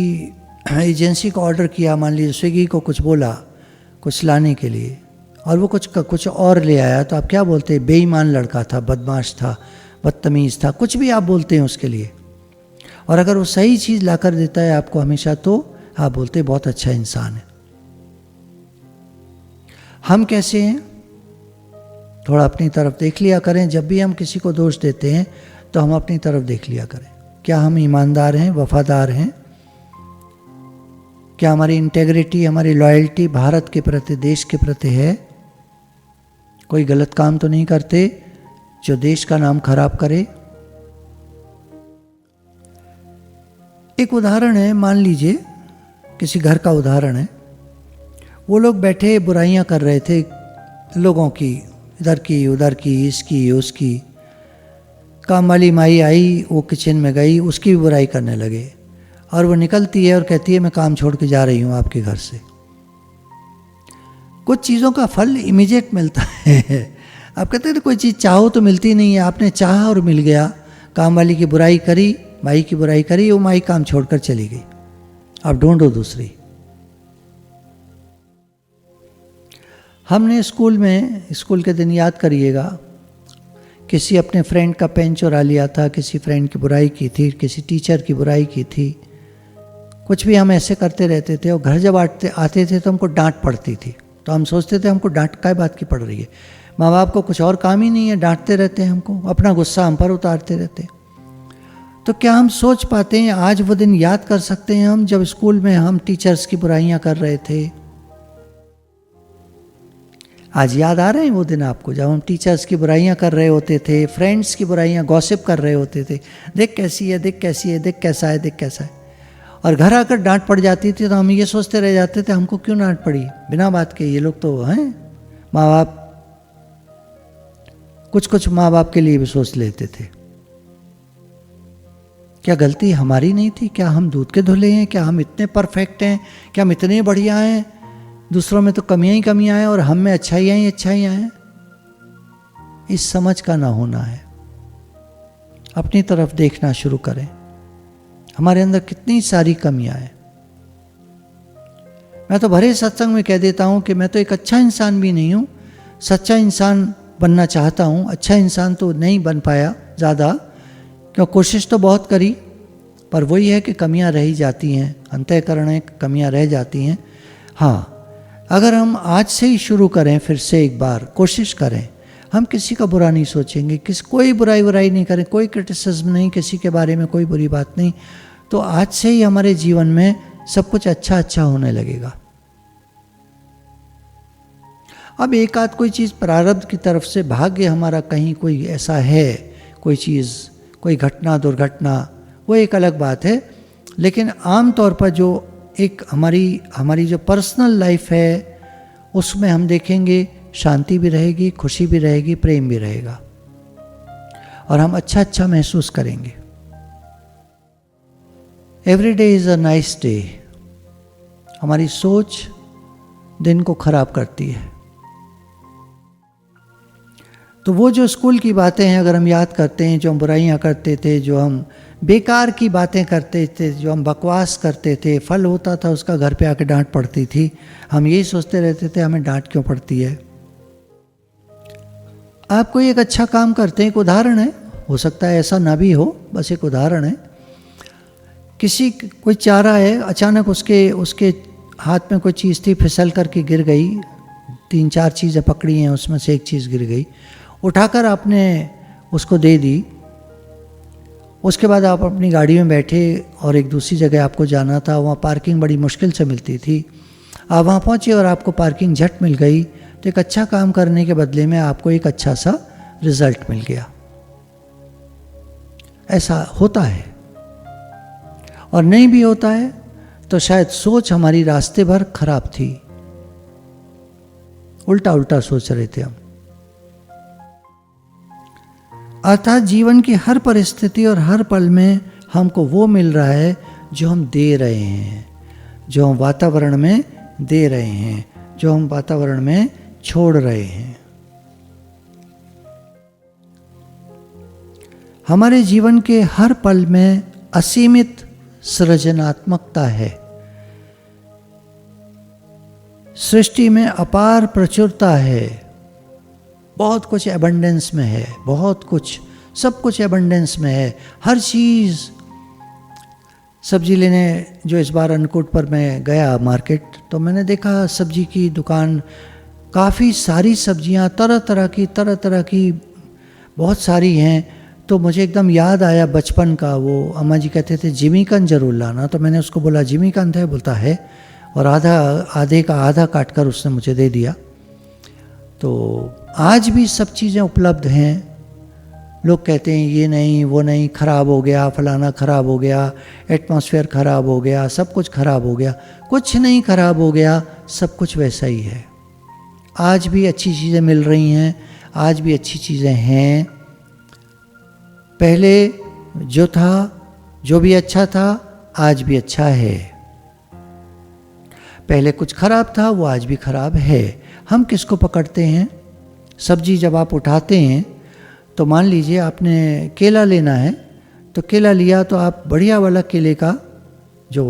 एजेंसी को ऑर्डर किया, मान लीजिए स्विगी को कुछ बोला कुछ लाने के लिए, और वो कुछ और ले आया, तो आप क्या बोलते हैं? बेईमान लड़का था, बदमाश था, बदतमीज़ था, कुछ भी आप बोलते हैं उसके लिए। और अगर वो सही चीज़ ला कर देता है आपको हमेशा, तो आप बोलते हैं बहुत अच्छा इंसान है। हम कैसे हैं? थोड़ा अपनी तरफ देख लिया करें। जब भी हम किसी को दोष देते हैं तो हम अपनी तरफ देख लिया करें। क्या हम ईमानदार हैं, वफादार हैं? क्या हमारी इंटेग्रिटी, हमारी लॉयल्टी भारत के प्रति, देश के प्रति है? कोई गलत काम तो नहीं करते जो देश का नाम खराब करे? एक उदाहरण है, मान लीजिए किसी घर का उदाहरण है। वो लोग बैठे बुराइयां कर रहे थे लोगों की, इधर की उधर की, इसकी उसकी। काम वाली माई आई, वो किचन में गई, उसकी भी बुराई करने लगे, और वो निकलती है और कहती है मैं काम छोड़ के जा रही हूँ आपके घर से। कुछ चीज़ों का फल इमीडिएट मिलता है। आप कहते हैं कोई चीज़ चाहो तो मिलती नहीं है। आपने चाहा और मिल गया। काम वाली की बुराई करी, माई की बुराई करी, वो माई काम छोड़कर चली गई। आप ढूंढो दूसरी। हमने स्कूल के दिन याद करिएगा, किसी अपने फ्रेंड का पेन चुरा लिया था, किसी फ्रेंड की बुराई की थी, किसी टीचर की बुराई की थी, कुछ भी हम ऐसे करते रहते थे। और घर जब आते थे तो हमको डांट पड़ती थी, तो हम सोचते थे हमको डांट काय बात की पड़ रही है। माँ बाप को कुछ और काम ही नहीं है, डांटते रहते हैं हमको, अपना गुस्सा हम पर उतारते रहते हैं। तो क्या हम सोच पाते हैं, आज वो दिन याद कर सकते हैं हम जब स्कूल में हम टीचर्स की बुराइयां कर रहे थे? आज याद आ रहे हैं वो दिन आपको, जब हम टीचर्स की बुराइयां कर रहे होते थे, फ्रेंड्स की बुराइयां, गॉसिप कर रहे होते थे, देख कैसी है, देख कैसी है, देख कैसा है, देख कैसा है। और घर आकर डांट पड़ जाती थी तो हम ये सोचते रह जाते थे हमको क्यों डांट पड़ी बिना बात के। ये लोग तो हैं माँ बाप, कुछ माँ बाप के लिए भी सोच लेते थे। क्या गलती हमारी नहीं थी? क्या हम दूध के धुले हैं? क्या हम इतने परफेक्ट हैं? क्या हम इतने बढ़िया हैं? दूसरों में तो कमियां ही कमियां हैं और हम में अच्छाइयां ही अच्छाइयां हैं। इस समझ का ना होना है। अपनी तरफ देखना शुरू करें, हमारे अंदर कितनी सारी कमियां हैं। मैं तो भरे सत्संग में कह देता हूं कि मैं तो एक अच्छा इंसान भी नहीं हूं, सच्चा इंसान बनना चाहता हूं। अच्छा इंसान तो नहीं बन पाया ज़्यादा, क्यों कोशिश तो बहुत करी, पर वही है कि कमियां रह ही जाती हैं, अंतःकरण है, कमियां रह जाती हैं। हाँ, अगर हम आज से ही शुरू करें, फिर से एक बार कोशिश करें, हम किसी का बुरा नहीं सोचेंगे, कोई बुराई नहीं करें, कोई क्रिटिसिज्म नहीं, किसी के बारे में कोई बुरी बात नहीं, तो आज से ही हमारे जीवन में सब कुछ अच्छा अच्छा होने लगेगा। अब एक आध कोई चीज़ प्रारब्ध की तरफ से, भाग्य हमारा कहीं कोई ऐसा है, कोई चीज़, कोई घटना दुर्घटना, वो एक अलग बात है। लेकिन आम तौर पर जो एक हमारी जो पर्सनल लाइफ है, उसमें हम देखेंगे शांति भी रहेगी, खुशी भी रहेगी, प्रेम भी रहेगा, और हम अच्छा अच्छा महसूस करेंगे। Every day is a nice day. हमारी सोच दिन को खराब करती है। तो वो जो स्कूल की बातें हैं अगर हम याद करते हैं, जो हम बुराइयां करते थे, जो हम बेकार की बातें करते थे, जो हम बकवास करते थे, फल होता था उसका घर पे आके डांट पड़ती थी, हम यही सोचते रहते थे हमें डांट क्यों पड़ती है। आप कोई एक अच्छा काम करते हैं, एक उदाहरण है, हो सकता है ऐसा ना भी हो, बस एक उदाहरण है। कोई चारा है, अचानक उसके हाथ में कोई चीज़ थी, फिसल करके गिर गई, 3-4 चीज़ें पकड़ी हैं, उसमें से एक चीज़ गिर गई, उठाकर आपने उसको दे दी। उसके बाद आप अपनी गाड़ी में बैठे और एक दूसरी जगह आपको जाना था, वहाँ पार्किंग बड़ी मुश्किल से मिलती थी, आप वहाँ पहुँचे और आपको पार्किंग झट मिल गई, तो एक अच्छा काम करने के बदले में आपको एक अच्छा सा रिजल्ट मिल गया। ऐसा होता है। और नहीं भी होता है तो शायद सोच हमारी रास्ते भर खराब थी, उल्टा उल्टा सोच रहे थे हम। अर्थात जीवन की हर परिस्थिति और हर पल में हमको वो मिल रहा है जो हम दे रहे हैं, जो हम वातावरण में दे रहे हैं, जो हम वातावरण में छोड़ रहे हैं। हमारे जीवन के हर पल में असीमित सृजनात्मकता है। सृष्टि में अपार प्रचुरता है, बहुत कुछ एबंडेंस में है, बहुत कुछ, सब कुछ एबंडेंस में है, हर चीज़। सब्जी लेने जो इस बार अन्नकूट पर मैं गया मार्केट, तो मैंने देखा सब्जी की दुकान, काफ़ी सारी सब्जियां, तरह तरह की बहुत सारी हैं। तो मुझे एकदम याद आया बचपन का, वो अम्मा जी कहते थे जिमीकंद जरूर लाना, तो मैंने उसको बोला जिमीकंद है, बोलता है, और आधे का आधा काट कर उसने मुझे दे दिया। तो आज भी सब चीज़ें उपलब्ध हैं। लोग कहते हैं ये नहीं, वो नहीं, ख़राब हो गया, फलाना ख़राब हो गया, एटमॉस्फेयर ख़राब हो गया, सब कुछ ख़राब हो गया। कुछ नहीं ख़राब हो गया, सब कुछ वैसा ही है। आज भी अच्छी चीज़ें मिल रही हैं, आज भी अच्छी चीज़ें हैं। पहले जो था, जो भी अच्छा था, आज भी अच्छा है। पहले कुछ ख़राब था, वो आज भी ख़राब है। हम किसको पकड़ते हैं? सब्जी जब आप उठाते हैं तो मान लीजिए आपने केला लेना है, तो केला लिया तो आप बढ़िया वाला केले का जो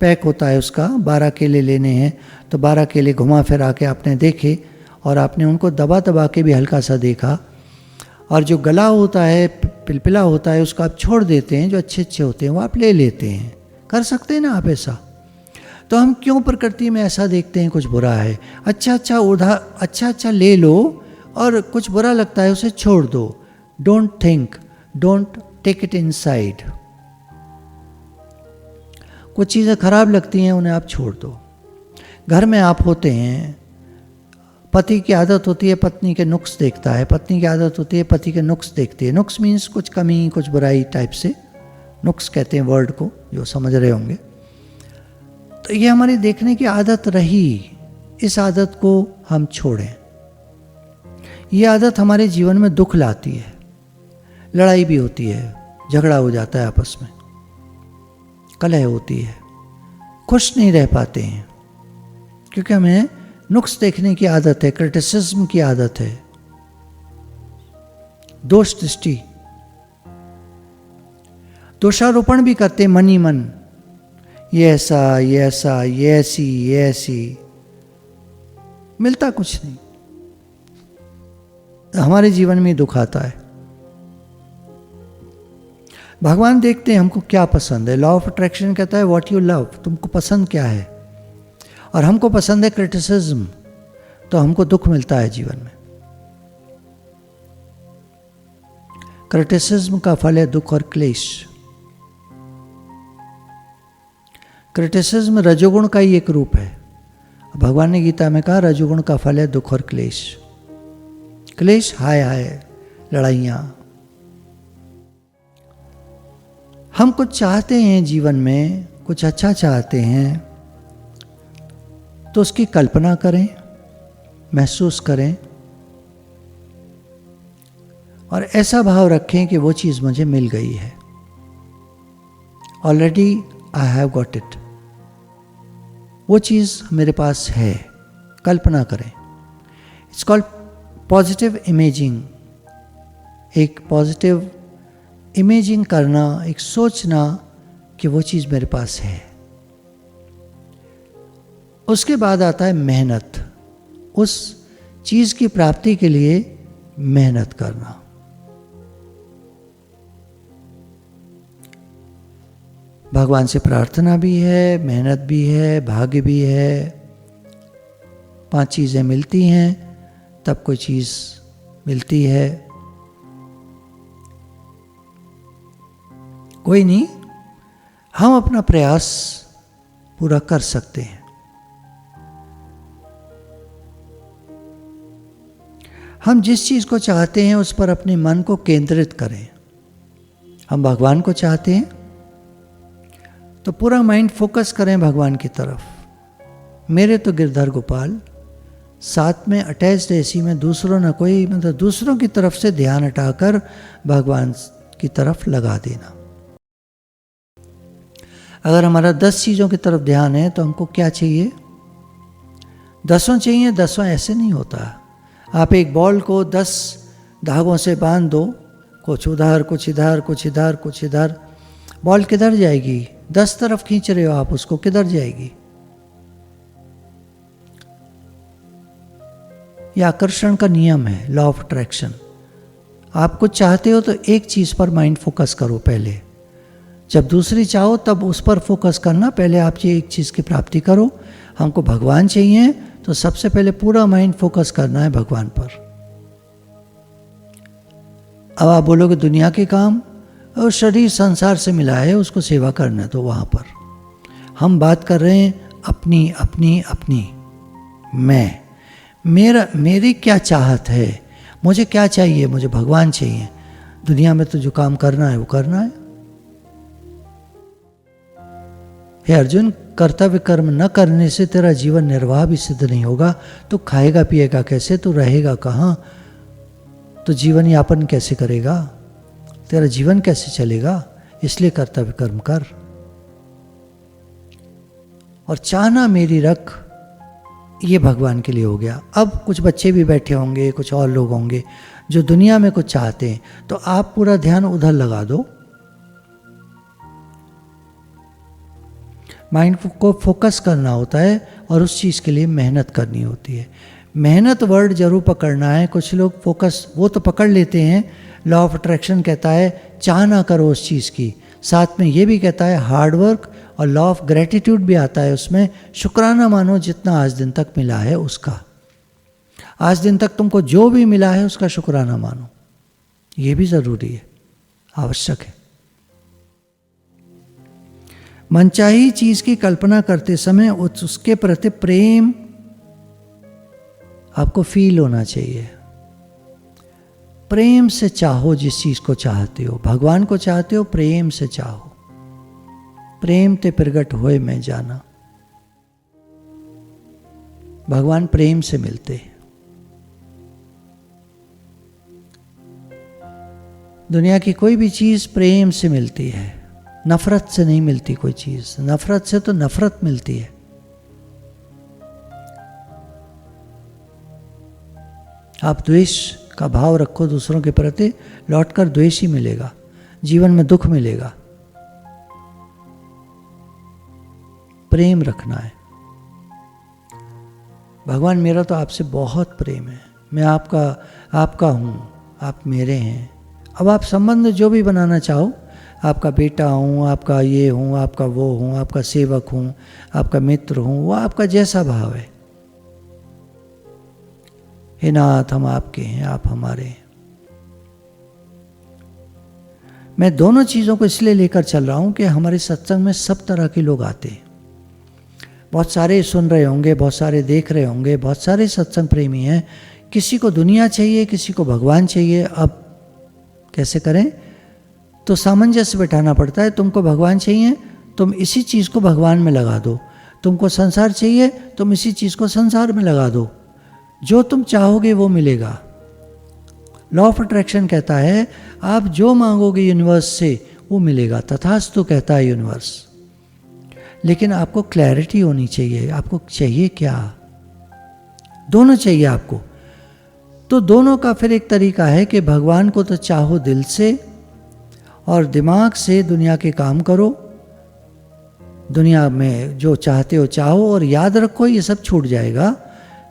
पैक होता है उसका 12 केले लेने हैं, तो 12 केले घुमा फिरा के आपने देखे और आपने उनको दबा दबा के भी हल्का सा देखा, और जो गला होता है, पिलपिला होता है, उसको आप छोड़ देते हैं, जो अच्छे अच्छे होते हैं वो आप ले लेते हैं। कर सकते हैं ना आप ऐसा? तो हम क्यों प्रकृति में ऐसा देखते हैं कुछ बुरा है? अच्छा ले लो, और कुछ बुरा लगता है उसे छोड़ दो। Don't think, don't take it inside. कुछ चीज़ें खराब लगती हैं, उन्हें आप छोड़ दो। घर में आप होते हैं, पति की आदत होती है पत्नी के नुक्स देखता है, पत्नी की आदत होती है पति के नुक्स देखती है। नुक्स मीन्स कुछ कमी, कुछ बुराई टाइप से, नुक्स कहते हैं वर्ड को, जो समझ रहे होंगे। तो ये हमारी देखने की आदत रही, इस आदत को हम छोड़ें। ये आदत हमारे जीवन में दुख लाती है, लड़ाई भी होती है, झगड़ा हो जाता है आपस में, कलह होती है, खुश नहीं रह पाते हैं, क्योंकि हमें नुक्स देखने की आदत है, क्रिटिसिज्म की आदत है, दोष दृष्टि। दोषारोपण भी करते मन ही मन, ये ऐसा, ये ऐसा, ये ऐसी, ये ऐसी। मिलता कुछ नहीं, हमारे जीवन में दुख आता है। भगवान देखते हैं हमको क्या पसंद है। लॉ ऑफ अट्रैक्शन कहता है व्हाट यू लव, तुमको पसंद क्या है। और हमको पसंद है क्रिटिसिज्म, तो हमको दुख मिलता है जीवन में। क्रिटिसिज्म का फल है दुख और क्लेश। क्रिटिसिज्म रजोगुण का ही एक रूप है। भगवान ने गीता में कहा रजोगुण का फल है दुख और क्लेश। क्लेश हाय हाय, लड़ाइयाँ। हम कुछ चाहते हैं जीवन में, कुछ अच्छा चाहते हैं, तो उसकी कल्पना करें, महसूस करें और ऐसा भाव रखें कि वो चीज़ मुझे मिल गई है। Already I have got it, वो चीज़ मेरे पास है। कल्पना करें। It's called positive imaging. एक पॉजिटिव इमेजिंग करना, एक सोचना कि वो चीज़ मेरे पास है। उसके बाद आता है मेहनत। उस चीज़ की प्राप्ति के लिए मेहनत करना। भगवान से प्रार्थना भी है, मेहनत भी है, भाग्य भी है। 5 चीज़ें मिलती हैं तब कोई चीज़ मिलती है। कोई नहीं, हम अपना प्रयास पूरा कर सकते हैं। हम जिस चीज़ को चाहते हैं उस पर अपने मन को केंद्रित करें। हम भगवान को चाहते हैं तो पूरा माइंड फोकस करें भगवान की तरफ। मेरे तो गिरधर गोपाल, साथ में अटैच्ड एसी में दूसरों न कोई, मतलब दूसरों की तरफ से ध्यान हटाकर भगवान की तरफ लगा देना। अगर हमारा 10 चीज़ों की तरफ ध्यान है तो हमको क्या चाहिए? 10 चाहिए। 10 ऐसे नहीं होता। आप एक बॉल को 10 धागों से बांध दो, कुछ उधर कुछ इधर कुछ इधर कुछ इधर, बॉल किधर जाएगी? 10 तरफ खींच रहे हो आप उसको, किधर जाएगी? यह आकर्षण का नियम है, लॉ ऑफ अट्रैक्शन। आप कुछ चाहते हो तो एक चीज़ पर माइंड फोकस करो पहले, जब दूसरी चाहो तब उस पर फोकस करना। पहले आप ये एक चीज़ की प्राप्ति करो। हमको भगवान चाहिए तो सबसे पहले पूरा माइंड फोकस करना है भगवान पर। अब आप बोलोगे दुनिया के काम, और शरीर संसार से मिला है, उसको सेवा करना है, तो वहाँ पर हम बात कर रहे हैं अपनी अपनी अपनी। मेरी क्या चाहत है, मुझे क्या चाहिए? मुझे भगवान चाहिए। दुनिया में तो जो काम करना है वो करना है। हे अर्जुन, कर्तव्य कर्म न करने से तेरा जीवन निर्वाह भी सिद्ध नहीं होगा। तो खाएगा पिएगा कैसे? तो रहेगा कहाँ? तो जीवन यापन कैसे करेगा? तेरा जीवन कैसे चलेगा? इसलिए कर्तव्य कर्म कर। और चाहना मेरी रख, ये भगवान के लिए हो गया। अब कुछ बच्चे भी बैठे होंगे, कुछ और लोग होंगे जो दुनिया में कुछ चाहते हैं, तो आप पूरा ध्यान उधर लगा दो। माइंड को फोकस करना होता है और उस चीज़ के लिए मेहनत करनी होती है। मेहनत वर्ड जरूर पकड़ना है। कुछ लोग फोकस वो तो पकड़ लेते हैं। लॉ ऑफ अट्रैक्शन कहता है चाहना करो उस चीज़ की, साथ में ये भी कहता है हार्ड वर्क, और लॉ ऑफ ग्रेटिट्यूड भी आता है उसमें। शुक्राना मानो जितना आज दिन तक मिला है उसका। आज दिन तक तुमको जो भी मिला है उसका शुक्राना मानो। ये भी ज़रूरी है, आवश्यक है। मनचाही चीज की कल्पना करते समय उसके प्रति प्रेम आपको फील होना चाहिए। प्रेम से चाहो जिस चीज को चाहते हो। भगवान को चाहते हो, प्रेम से चाहो। प्रेम ते प्रगट होए मैं जाना। भगवान प्रेम से मिलते हैं। दुनिया की कोई भी चीज प्रेम से मिलती है, नफरत से नहीं मिलती कोई चीज। नफरत से तो नफरत मिलती है। आप द्वेष का भाव रखो दूसरों के प्रति, लौटकर द्वेष ही मिलेगा, जीवन में दुख मिलेगा। प्रेम रखना है। भगवान मेरा तो आपसे बहुत प्रेम है, मैं आपका हूं, आप मेरे हैं। अब आप संबंध जो भी बनाना चाहो, आपका बेटा हूँ, आपका ये हूँ, आपका वो हूँ, आपका सेवक हूँ, आपका मित्र हूँ, वो आपका जैसा भाव है। हे नाथ, हम आपके हैं, आप हमारे हैं। मैं दोनों चीज़ों को इसलिए लेकर चल रहा हूँ कि हमारे सत्संग में सब तरह के लोग आते हैं। बहुत सारे सुन रहे होंगे, बहुत सारे देख रहे होंगे, बहुत सारे सत्संग प्रेमी हैं। किसी को दुनिया चाहिए, किसी को भगवान चाहिए। अब कैसे करें? तो सामंजस्य बिठाना पड़ता है। तुमको भगवान चाहिए, तुम इसी चीज़ को भगवान में लगा दो। तुमको संसार चाहिए, तुम इसी चीज़ को संसार में लगा दो। जो तुम चाहोगे वो मिलेगा। लॉ ऑफ अट्रैक्शन कहता है आप जो मांगोगे यूनिवर्स से वो मिलेगा, तथास्तु कहता है यूनिवर्स। लेकिन आपको क्लैरिटी होनी चाहिए, आपको चाहिए क्या। दोनों चाहिए आपको। तो दोनों का फिर एक तरीका है कि भगवान को तो चाहो दिल से और दिमाग से दुनिया के काम करो, दुनिया में जो चाहते हो चाहो, और याद रखो ये सब छूट जाएगा।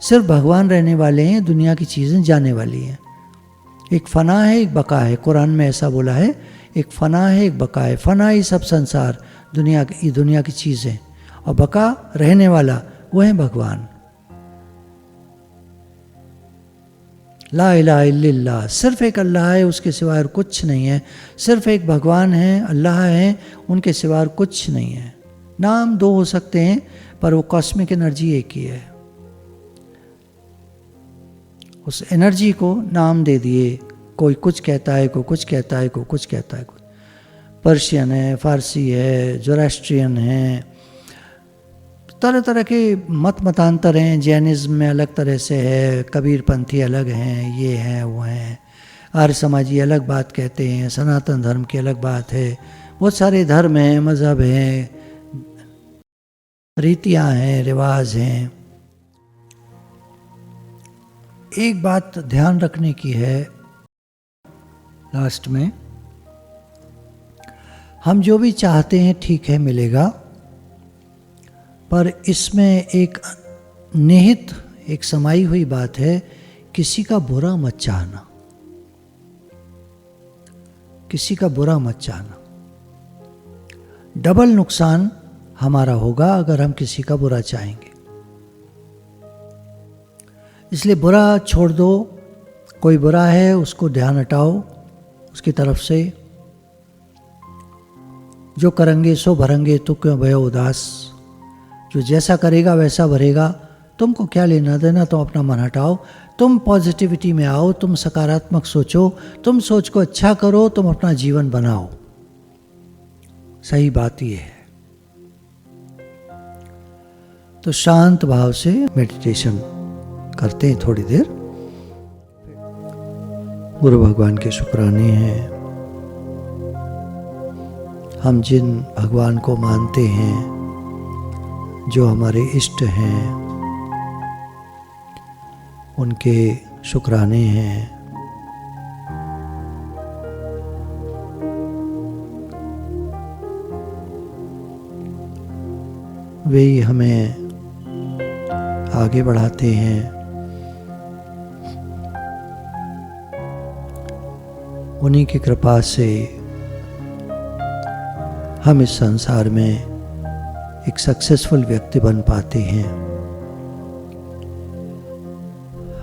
सिर्फ भगवान रहने वाले हैं, दुनिया की चीज़ें जाने वाली हैं। एक फना है, एक बका है। कुरान में ऐसा बोला है, एक फना है, एक बका है। फना ही सब संसार, दुनिया की चीज़ें, और बका रहने वाला वो है भगवान। ला इलाहा इल्लल्लाह, सिर्फ एक अल्लाह है, उसके सिवा और कुछ नहीं है। सिर्फ एक भगवान है, अल्लाह है, उनके सिवा और कुछ नहीं है। नाम दो हो सकते हैं पर वो कॉस्मिक एनर्जी एक ही है। उस एनर्जी को नाम दे दिए। कोई कुछ कहता है, कोई कुछ कहता है, कोई कुछ कहता है। पर्शियन है, फारसी है, जोरास्ट्रियन है, तरह तरह के मतांतर हैं। जैनिज्म में अलग तरह से है, कबीरपंथी अलग हैं, ये हैं वो हैं, आर्य समाजी अलग बात कहते हैं, सनातन धर्म की अलग बात है। बहुत सारे धर्म हैं, मज़हब हैं, रीतियाँ हैं, रिवाज हैं। एक बात ध्यान रखने की है लास्ट में, हम जो भी चाहते हैं ठीक है मिलेगा, पर इसमें एक निहित, एक समाई हुई बात है, किसी का बुरा मत चाहना। किसी का बुरा मत चाहना। डबल नुकसान हमारा होगा अगर हम किसी का बुरा चाहेंगे। इसलिए बुरा छोड़ दो। कोई बुरा है उसको ध्यान हटाओ उसकी तरफ से। जो करेंगे सो भरेंगे तो क्यों भयो उदास, जो जैसा करेगा वैसा भरेगा। तुमको क्या लेना देना, तुम अपना मन हटाओ, तुम पॉजिटिविटी में आओ, तुम सकारात्मक सोचो, तुम सोच को अच्छा करो, तुम अपना जीवन बनाओ। सही बात ये है। तो शांत भाव से मेडिटेशन करते हैं थोड़ी देर। गुरु भगवान के शुक्राने हैं। हम जिन भगवान को मानते हैं, जो हमारे इष्ट हैं, उनके शुक्राने हैं। वे ही हमें आगे बढ़ाते हैं। उन्हीं की कृपा से हम इस संसार में एक सक्सेसफुल व्यक्ति बन पाते हैं।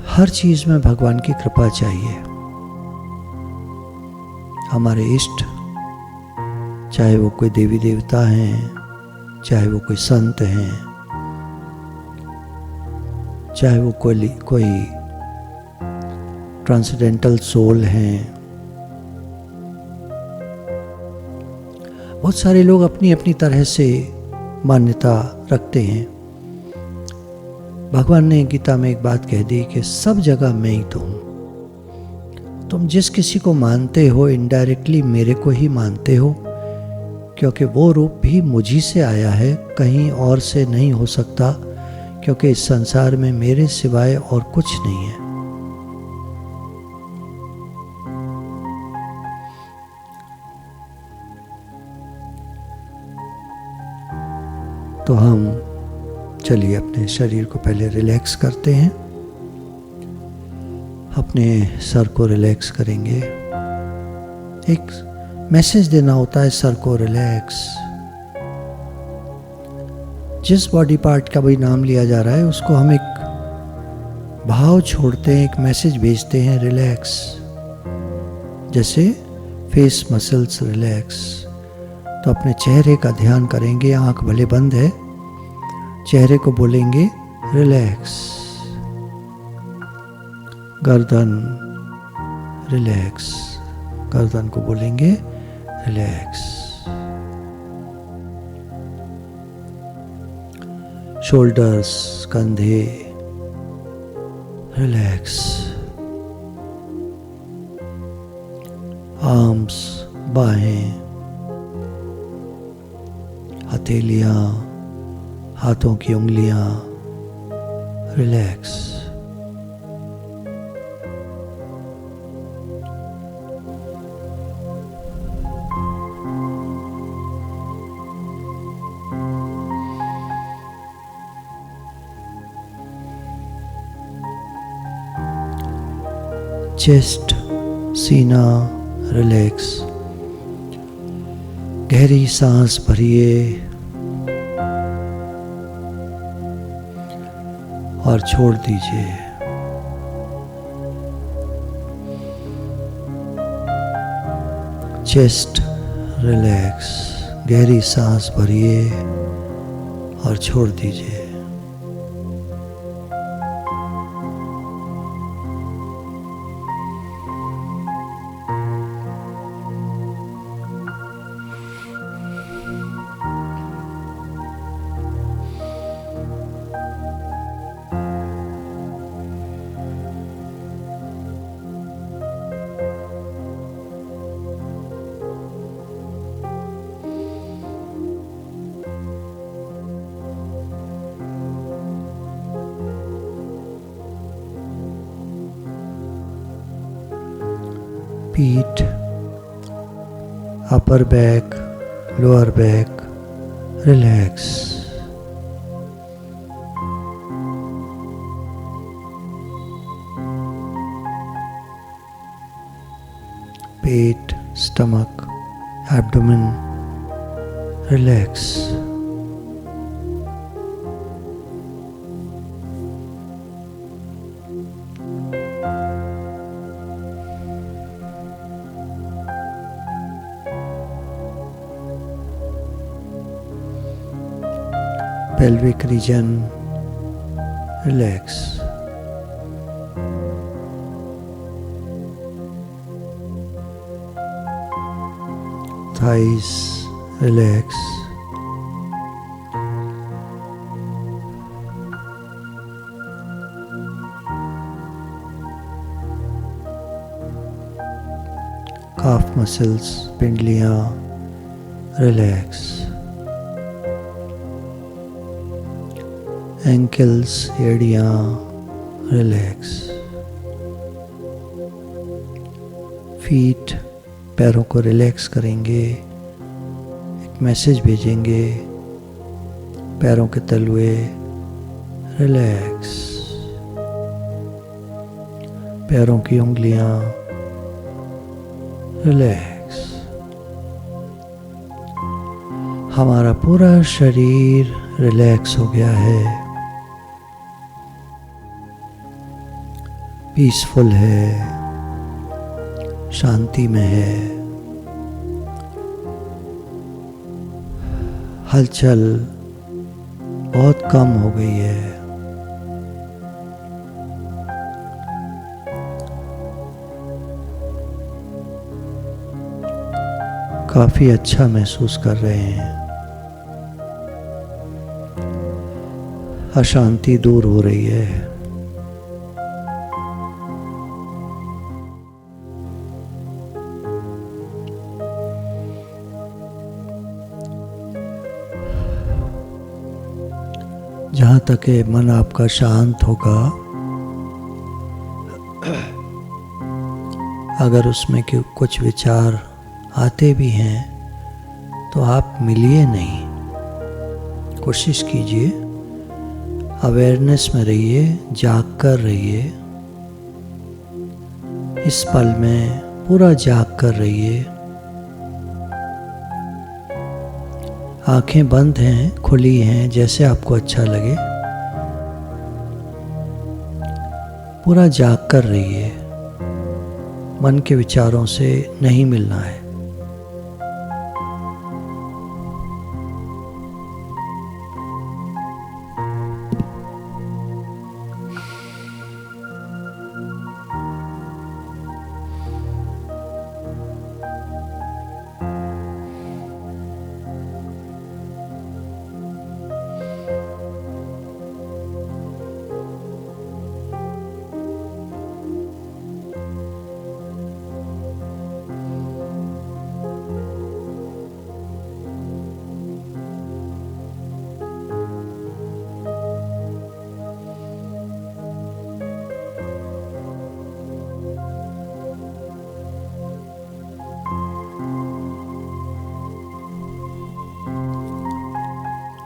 हर चीज में भगवान की कृपा चाहिए। हमारे इष्ट, चाहे वो कोई देवी देवता हैं, चाहे वो कोई संत हैं, चाहे वो कोई ट्रांसेंडेंटल सोल हैं। बहुत सारे लोग अपनी अपनी तरह से मान्यता रखते हैं। भगवान ने गीता में एक बात कह दी कि सब जगह मैं ही तो हूँ। तुम जिस किसी को मानते हो इनडायरेक्टली मेरे को ही मानते हो, क्योंकि वो रूप भी मुझी से आया है, कहीं और से नहीं हो सकता, क्योंकि इस संसार में मेरे सिवाय और कुछ नहीं है। तो हम चलिए अपने शरीर को पहले रिलैक्स करते हैं। अपने सर को रिलैक्स करेंगे। एक मैसेज देना होता है सर को, रिलैक्स। जिस बॉडी पार्ट का भी नाम लिया जा रहा है उसको हम एक भाव छोड़ते हैं, एक मैसेज भेजते हैं, रिलैक्स। जैसे फेस मसल्स रिलैक्स। तो अपने चेहरे का ध्यान करेंगे, आंख भले बंद है, चेहरे को बोलेंगे रिलैक्स। गर्दन रिलैक्स, गर्दन को बोलेंगे रिलैक्स। शोल्डर्स, कंधे रिलैक्स। आर्म्स, बाहें, हथेलियां, हाथों की उंगलियां रिलैक्स। चेस्ट, सीना रिलैक्स। गहरी सांस भरिए और छोड़ दीजिए। चेस्ट रिलैक्स, गहरी सांस भरिए और छोड़ दीजिए। पीठ, upper back, lower back relax. पेट, stomach, abdomen relax. pelvic region relax. Thighs relax. Calf muscles, पिंडलियां relax. Ankles, एड़ियां रिलैक्स। फीट, पैरों को रिलैक्स करेंगे, एक मैसेज भेजेंगे, पैरों के तलुए रिलैक्स। पैरों की उंगलियां रिलैक्स। हमारा पूरा शरीर रिलैक्स हो गया है, पीसफुल है, शांति में है। हलचल बहुत कम हो गई है। काफी अच्छा महसूस कर रहे हैं। अशांति दूर हो रही है। जहाँ तक है मन आपका शांत होगा, अगर उसमें कुछ विचार आते भी हैं तो आप मिलिए नहीं, कोशिश कीजिए, अवेयरनेस में रहिए, जाग कर रहिए, इस पल में पूरा जाग कर रहिए। आंखें बंद हैं, खुली हैं, जैसे आपको अच्छा लगे। पूरा जाग कर रहिए, मन के विचारों से नहीं मिलना है।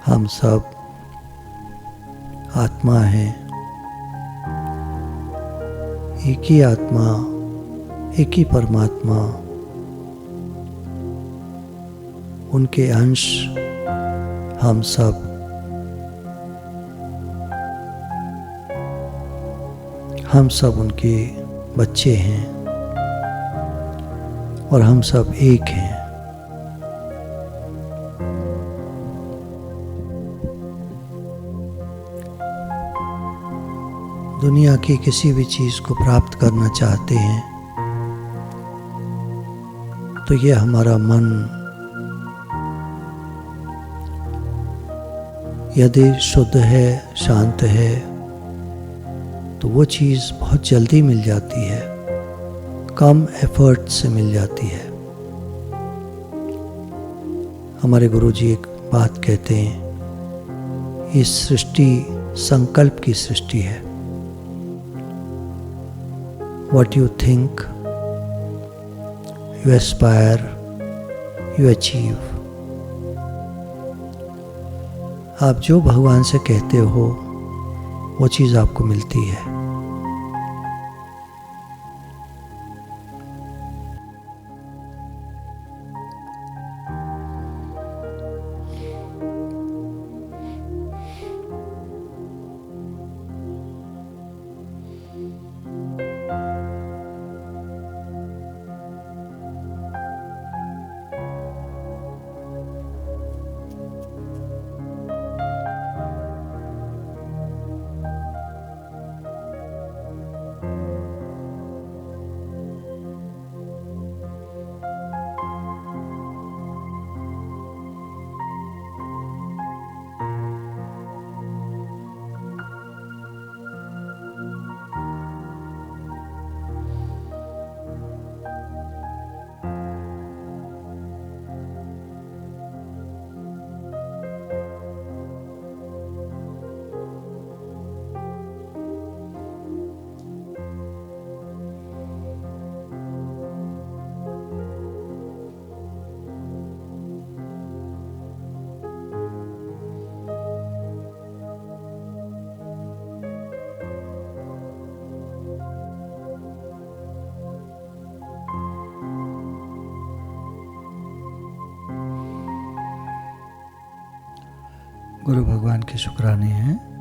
हम सब आत्मा हैं, एक ही आत्मा, एक ही परमात्मा, उनके अंश हम सब। हम सब उनके बच्चे हैं और हम सब एक हैं। दुनिया की किसी भी चीज़ को प्राप्त करना चाहते हैं तो ये हमारा मन यदि शुद्ध है, शांत है, तो वो चीज़ बहुत जल्दी मिल जाती है, कम एफर्ट से मिल जाती है। हमारे गुरुजी एक बात कहते हैं, इस सृष्टि संकल्प की सृष्टि है। What you think, you aspire, you achieve. आप जो भगवान से कहते हो वो चीज़ आपको मिलती है। गुरु भगवान के शुक्राने हैं।